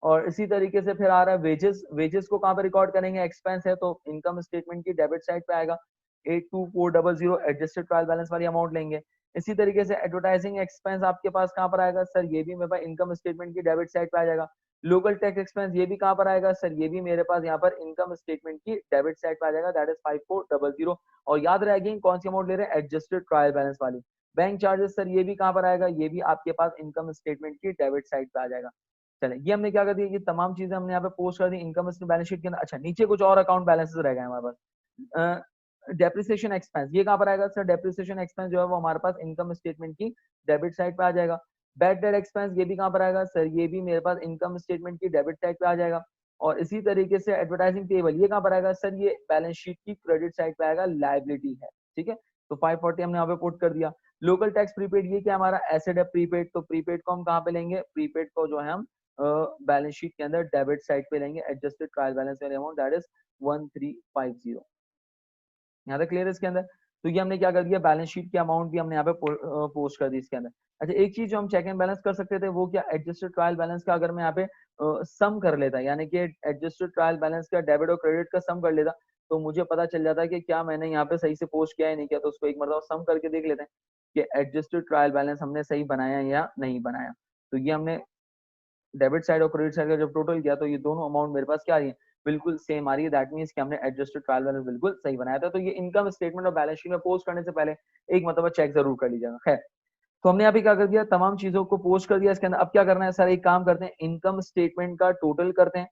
और इसी तरीके से फिर आ रहा है वेजेस, वेजेस को कहाँ पे रिकॉर्ड करेंगे, एक्सपेंस है, तो इनकम स्टेटमेंट की डेबिट साइड पे आएगा 82400 एडजस्टेड ट्रायल बैलेंस वाली अमाउंट लेंगे। इसी तरीके से एडवर्टाइजिंग एक्सपेंस आपके पास कहाँ पर आएगा सर, ये भी मेरे पास इनकम स्टेटमेंट की डेबिट साइड पे आ जाएगा। लोकल टैक्स एक्सपेंस ये भी कहाँ पर आएगा सर, ये भी मेरे पास यहाँ पर इनकम स्टेटमेंट की डेबिट साइड पे आ जाएगा, दैट इज 5400। और याद रहेगी कौन सी अमाउंट ले रहे हैं, एडजस्टेड ट्रायल बैलेंस वाली। बैंक चार्जेस सर ये भी कहाँ पर आएगा, ये भी आपके पास इनकम स्टेटमेंट की डेबिट साइड पे आ जाएगा। चले ये हमने क्या कर दिया, ये तमाम चीजें हमने यहाँ पे पोस्ट कर दी इनकम बैलेंस शीट के अंदर। अच्छा नीचे कुछ और अकाउंट बैलेंसेस रह गए हमारे पास। डेप्रिसिएशन एक्सपेंस ये कहाँ पर आएगा सर, डेप्रिसिएशन एक्सपेंस जो है वो हमारे पास इनकम स्टेटमेंट की डेबिट साइड पे आ जाएगा। बैड डेट एक्सपेंस ये भी कहाँ पर आएगा सर, ये भी मेरे पास इनकम स्टेटमेंट की डेबिट साइड पे आ जाएगा। और इसी तरीके से एडवर्टाइजिंग पेबल ये कहाँ पर आएगा सर, ये बैलेंस शीट की क्रेडिट साइड पे आएगा, लायबिलिटी है, ठीक है। तो 540 हमने यहाँ पे पुट कर दिया। लोकल टैक्स प्रीपेड ये क्या हमारा एसेट है प्रीपेड, तो प्रीपेड को हम कहाँ पे लेंगे, प्रीपेड को जो है हम बैलेंस शीट के अंदर डेबिट साइड पे लेंगे, एडजस्टेड ट्रायल बैलेंस वाले अमाउंट दैट इज 1350। यहाँ तक क्लियर है इसके अंदर। तो ये हमने क्या कर दिया, बैलेंस शीट की अमाउंट भी हमने यहाँ पे पोस्ट कर दी इसके अंदर। अच्छा एक चीज जो हम चेक एंड बैलेंस कर सकते थे वो क्या, एडजस्टेड ट्रायल बैलेंस का अगर मैं यहाँ पे सम कर लेता, यानी कि एडजस्टेड ट्रायल बैलेंस का डेबिट और क्रेडिट का सम कर लेता, तो मुझे पता चल जाता कि क्या मैंने यहाँ पे सही से पोस्ट किया है नहीं किया। तो उसको एक मरतबा सम करके देख लेते हैं कि एडजस्टेड ट्रायल बैलेंस हमने सही बनाया या नहीं बनाया। तो ये हमने डेबिट साइड और क्रेडिट साइड का जब टोटल किया तो ये दोनों अमाउंट मेरे पास क्या आ रही है, बिल्कुल सेम आ रही है। दैट मींस कि हमने एडजस्टेड ट्रायल बैलेंस बिल्कुल सही बनाया था। तो ये इनकम स्टेटमेंट और बैलेंस शीट में पोस्ट करने से पहले एक मतलब चेक जरूर कर लीजिएगा। खैर तो हमने अभी क्या कर दिया, तमाम चीजों को पोस्ट कर दिया इसके अंदर। अब क्या करना है सर, एक काम करते हैं, इनकम स्टेटमेंट का टोटल करते हैं।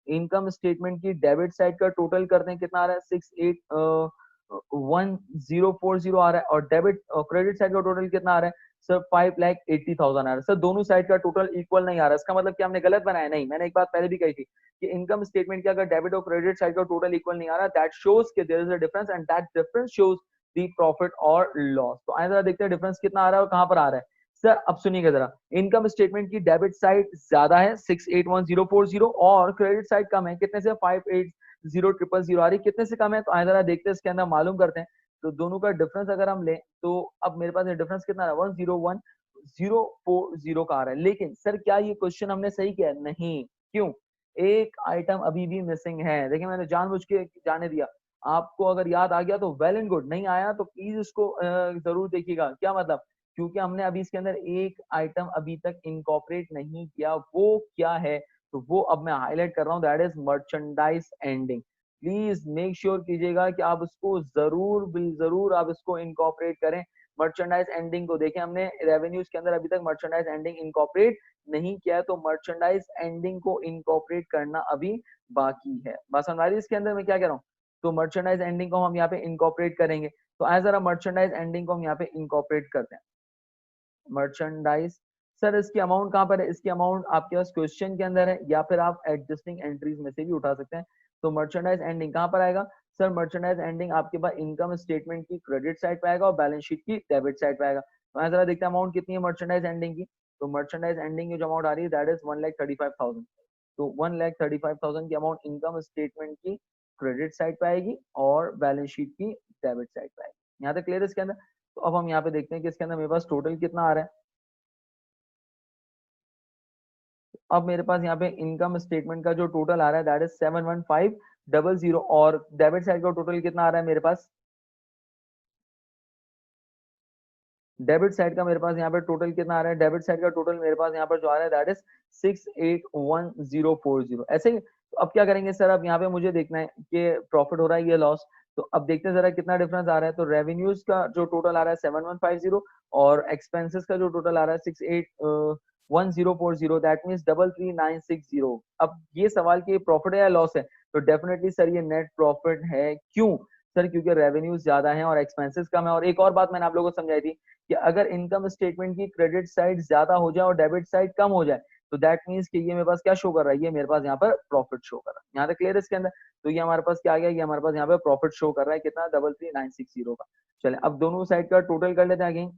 इनकम स्टेटमेंट की डेबिट साइड का टोटल करते हैं, कितना आ रहा है 681040 आ रहा है। और डेबिट और क्रेडिट साइड का टोटल कितना आ रहा है सर, 5,80,000 आ रहा है। सर दोनों साइड का टोटल इक्वल नहीं आ रहा, इसका मतलब क्या हमने गलत बनाया, नहीं। मैंने एक बात पहले भी कही थी कि इनकम स्टेटमेंट के अगर डेबिट और क्रेडिट साइड का टोटल इक्वल नहीं आ रहा, दैट शोज कि there is a difference and that difference shows the profit और लॉस। तो आइए जरा देखते हैं डिफरेंस कितना आ रहा है और कहां पर आ रहा है। सर अब सुनिएगा जरा, इनकम स्टेटमेंट की डेबिट साइड ज्यादा है 681040 और क्रेडिट साइड कम है, कितने से 5,80,000 आ रही, कितने से कम है। तो आइए जरा देखते हैं इसके अंदर मालूम करते हैं। तो दोनों का डिफरेंस अगर हम लें तो अब मेरे पास डिफरेंस कितना है 101,040 का आ रहा है। लेकिन सर क्या ये क्वेश्चन हमने सही किया, नहीं। क्यों, एक आइटम अभी भी मिसिंग है। देखिए मैंने जानबूझ के जाने दिया, आपको अगर याद आ गया तो वेल एंड गुड, नहीं आया तो प्लीज इसको जरूर देखिएगा। क्या मतलब, क्योंकि हमने अभी इसके अंदर एक आइटम अभी तक इनकॉर्पोरेट नहीं किया, वो क्या है, तो वो अब मैं हाईलाइट कर रहा हूँ, that is merchandise ending. Please make sure कीजिएगा कि आप उसको जरूर जरूर आप इसको इनकॉर्पोरेट करें। मर्चेंडाइज एंडिंग को देखें, हमने रेवेन्यूज के अंदर अभी तक मर्चेंडाइज एंडिंग इनकॉर्पोरेट नहीं किया है, तो मर्चेंडाइज एंडिंग को इनकॉर्पोरेट करना अभी बाकी है। बस हमारी इसके अंदर मैं क्या कह रहा हूँ, तो मर्चेंडाइज एंडिंग को हम यहाँ पे इनकॉर्पोरेट करेंगे। तो एज जरा मर्चेंडाइज एंडिंग को हम यहाँ पे इनकॉर्पोरेट करते हैं। मर्चेंडाइज, सर इसकी अमाउंट कहाँ पर है, इसकी अमाउंट आपके पास क्वेश्चन के अंदर है या फिर आप एग्जिस्टिंग एंट्रीज में से भी उठा सकते हैं। तो मर्चेंडाइज एंडिंग कहाँ पर आएगा, सर मर्चेंडाइज एंडिंग आपके पास इनकम स्टेटमेंट की क्रेडिट साइड पे आएगा और बैलेंस शीट की डेबिट साइड पे आएगा। तो मैं जरा देखते हैं अमाउंट कितनी है मर्चेंडाइज एंडिंग की। तो मर्चेंडाइज एंडिंग की जो अमाउंट आ रही है दैट इज 1,35,000। तो 1,35,000 की अमाउंट इनकम स्टेटमेंट की क्रेडिट साइड पे आएगी और बैलेंस शीट की डेबिट साइड पे आएगी। यहाँ तक क्लियर है इसके अंदर। तो अब हम यहाँ पे देखते हैं कि इसके अंदर मेरे पास टोटल कितना आ रहा है। अब मेरे पास यहाँ पे इनकम स्टेटमेंट का जो टोटल आ रहा है दैट इज 71500 और डेबिट साइड का टोटल कितना आ रहा है मेरे पास, डेबिट साइड का मेरे पास यहाँ पे टोटल कितना आ रहा है, डेबिट साइड का टोटल मेरे पास यहाँ पर जो आ रहा है दैट इज 681040। ऐसे ही तो अब क्या करेंगे सर, अब यहाँ पे मुझे देखना है कि प्रॉफिट हो रहा है ये लॉस। तो अब देखते हैं जरा कितना डिफरेंस आ रहा है। तो रेवेन्यूज का जो टोटल आ रहा है 7150 और एक्सपेंसेस का जो टोटल आ रहा है 681040, दैट मीन्स 33960। अब ये सवाल कि प्रॉफिट है या लॉस है, तो डेफिनेटली सर ये नेट प्रॉफिट है। क्यों सर, क्योंकि रेवेन्यूज ज्यादा है और एक्सपेंसेस कम है। और एक और बात मैंने आप लोगों को समझाई थी कि अगर इनकम स्टेटमेंट की क्रेडिट साइड ज्यादा हो जाए और डेबिट साइड कम हो जाए, तो दैट मीन्स कि ये मेरे पास क्या शो कर रहा है, ये मेरे पास यहाँ पर प्रॉफिट शो कर रहा है। यहाँ तक क्लियर है इसके अंदर। तो ये हमारे पास क्या आ गया, ये हमारे पास यहाँ पे प्रॉफिट शो कर रहा है कितना, 33960 का। चले अब दोनों साइड का टोटल कर लेते हैं अगेन।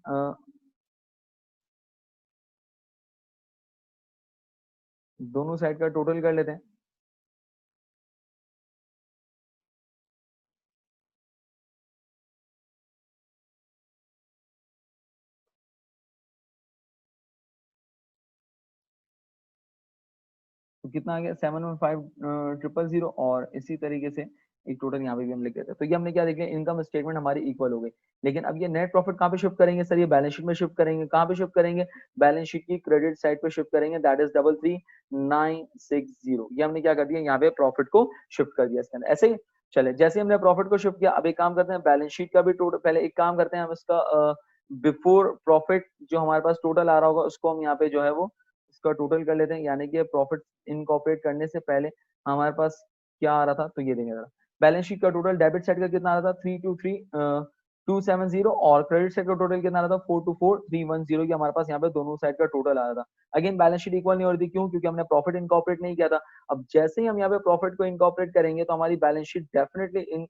दोनों साइड का टोटल कर लेते हैं। तो कितना आ गया 715,000 और इसी तरीके से एक टोटल यहाँ पे भी हम लिख देते हैं। तो ये हमने क्या देख लिया, इनकम स्टेटमेंट हमारी इक्वल हो गई। लेकिन अब ये नेट प्रॉफिट कहाँ पे शिफ्ट करेंगे सर, ये बैलेंस शीट में शिफ्ट करेंगे। कहाँ पे शिफ्ट करेंगे, बैलेंस शीट की क्रेडिट साइड पे शिफ्ट करेंगे, दैट इज 33960। ये हमने क्या कर दिया, यहाँ पे प्रॉफिट को शिफ्ट कर दिया इसके अंदर। ऐसे ही चले, जैसे हमने प्रॉफिट को शिफ्ट किया, अब एक काम करते हैं बैलेंस शीट का भी टोटल, पहले एक काम करते हैं हम इसका बिफोर प्रॉफिट जो हमारे पास टोटल आ रहा होगा उसको हम यहाँ पे जो है वो इसका टोटल कर लेते हैं। यानी कि प्रॉफिट इनकॉर्पोरेट करने से पहले हमारे पास क्या आ रहा था, तो ये देंगे जरा। बैलेंस शीट का टोटल डेबिट साइड का कितना आ रहा था, 323,270 और क्रेडिट साइड का टोटल कितना आ रहा था, 424,310। ये हमारे पास यहाँ पे दोनों साइड का टोटल आ रहा था। अगेन बैलेंस शीट इक्वल नहीं हो रही थी, क्यों, क्योंकि हमने प्रॉफिट इनकॉर्पोरेट नहीं किया था। अब जैसे ही हम यहाँ पे प्रॉफिट को इनकॉर्पोरेट करेंगे तो हमारी बैलेंस शीट डेफिनेटली इन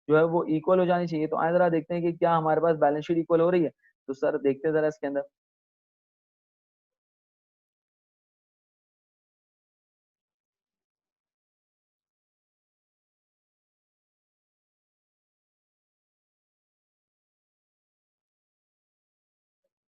जो है वो इक्वल हो जानी चाहिए। तो आए जरा देखते हैं कि क्या हमारे पास बैलेंस शीट इक्वल हो रही है। तो सर देखते हैं जरा इसके अंदर।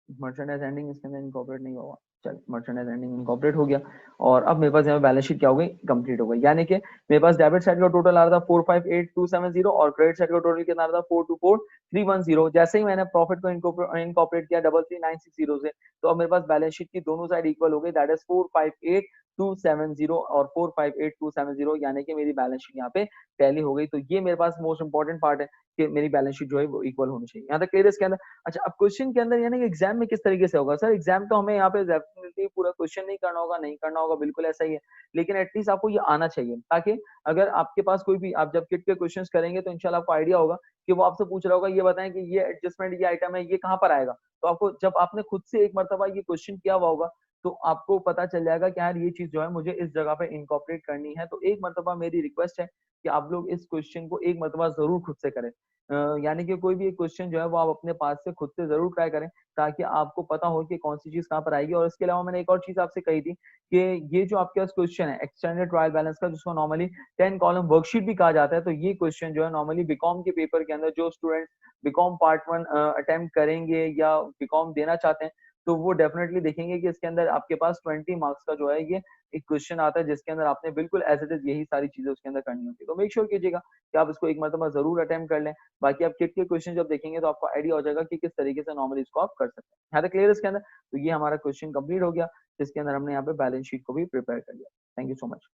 मर्चेंडाइज एंडिंग इसके अंदर इनकॉर्पोरेट नहीं होगा। चल मर्चेंडाइज एंडिंग इनकॉर्पोरेट हो गया और अब मेरे पास यहाँ बैलेंस शीट क्या हो गई, कंप्लीट हो गई। यानी कि मेरे पास डेबिट साइड का टोटल आ रहा था 458,270 और क्रेडिट साइड का टोटल कितना आ रहा था 424,310। जैसे ही मैंने प्रॉफिट को इनकॉर्पोरेट किया 33960 से, तो अब मेरे पास बैलेंस शीट की दोनों साइड इक्वल हो गई, दैट इज 458,270 और 458,270, यानी कि मेरी बैलेंस शीट यहाँ पे टैली हो गई। तो ये मेरे पास मोस्ट इंपॉर्टेंट पार्ट है कि मेरी बैलेंस शीट जो है वो इक्वल होनी चाहिए। यहाँ तक क्लियर है इसके अंदर। अच्छा अब क्वेश्चन के अंदर यानी कि एग्जाम में किस तरीके से होगा सर, एग्जाम तो हमें यहाँ पे डेफिनेटली पूरा क्वेश्चन नहीं करना होगा, नहीं करना होगा, बिल्कुल ऐसा ही है। लेकिन एटलीस्ट आपको ये आना चाहिए, ताकि अगर आपके पास कोई भी आप जब किट के क्वेश्चंस करेंगे तो इंशाल्लाह आपको आइडिया होगा कि वो आपसे पूछ रहा होगा ये बताएं कि ये एडजस्टमेंट ये आइटम है ये कहाँ पर आएगा। तो आपको जब आपने खुद से एक मरतबा ये क्वेश्चन किया हुआ होगा तो आपको पता चल जाएगा कि यार ये चीज जो है मुझे इस जगह पे इनकॉर्पोरेट करनी है। तो एक मरतबा मेरी रिक्वेस्ट है कि आप लोग इस क्वेश्चन को एक मरतबा जरूर खुद से करें। यानी कि कोई भी एक क्वेश्चन जो है वो आप अपने पास से खुद से जरूर ट्राई करें, ताकि आपको पता हो कि कौन सी चीज कहाँ पर आएगी। और इसके अलावा मैंने एक और चीज आपसे कही थी कि ये जो आपके पास क्वेश्चन है एक्सटेंडेड ट्रायल बैलेंस का, जिसको नॉर्मली 10 कॉलम वर्कशीट भी कहा जाता है, तो ये क्वेश्चन जो है नॉर्मली बीकॉम के पेपर के अंदर जो स्टूडेंट बीकॉम पार्ट 1 अटेम्प्ट करेंगे या बीकॉम देना चाहते हैं तो वो डेफिनेटली देखेंगे कि इसके अंदर आपके पास 20 मार्क्स का जो है ये एक क्वेश्चन आता है, जिसके अंदर आपने बिल्कुल एज इट इज यही सारी चीजें उसके अंदर करनी होती है। तो मेक श्योर कीजिएगा कि आप इसको एक मरतबा जरूर अटेम्प्ट कर लें। बाकी आप किट के क्वेश्चन जब देखेंगे तो आपको आइडिया हो जाएगा कि किस तरीके से नॉर्मली इसको आप कर सकते हैं। है तो क्लियर इसके अंदर? तो ये हमारा क्वेश्चन कंप्लीट हो गया, जिसके अंदर हमने यहाँ पे बैलेंस शीट को भी प्रिपेयर कर लिया। Thank you so much.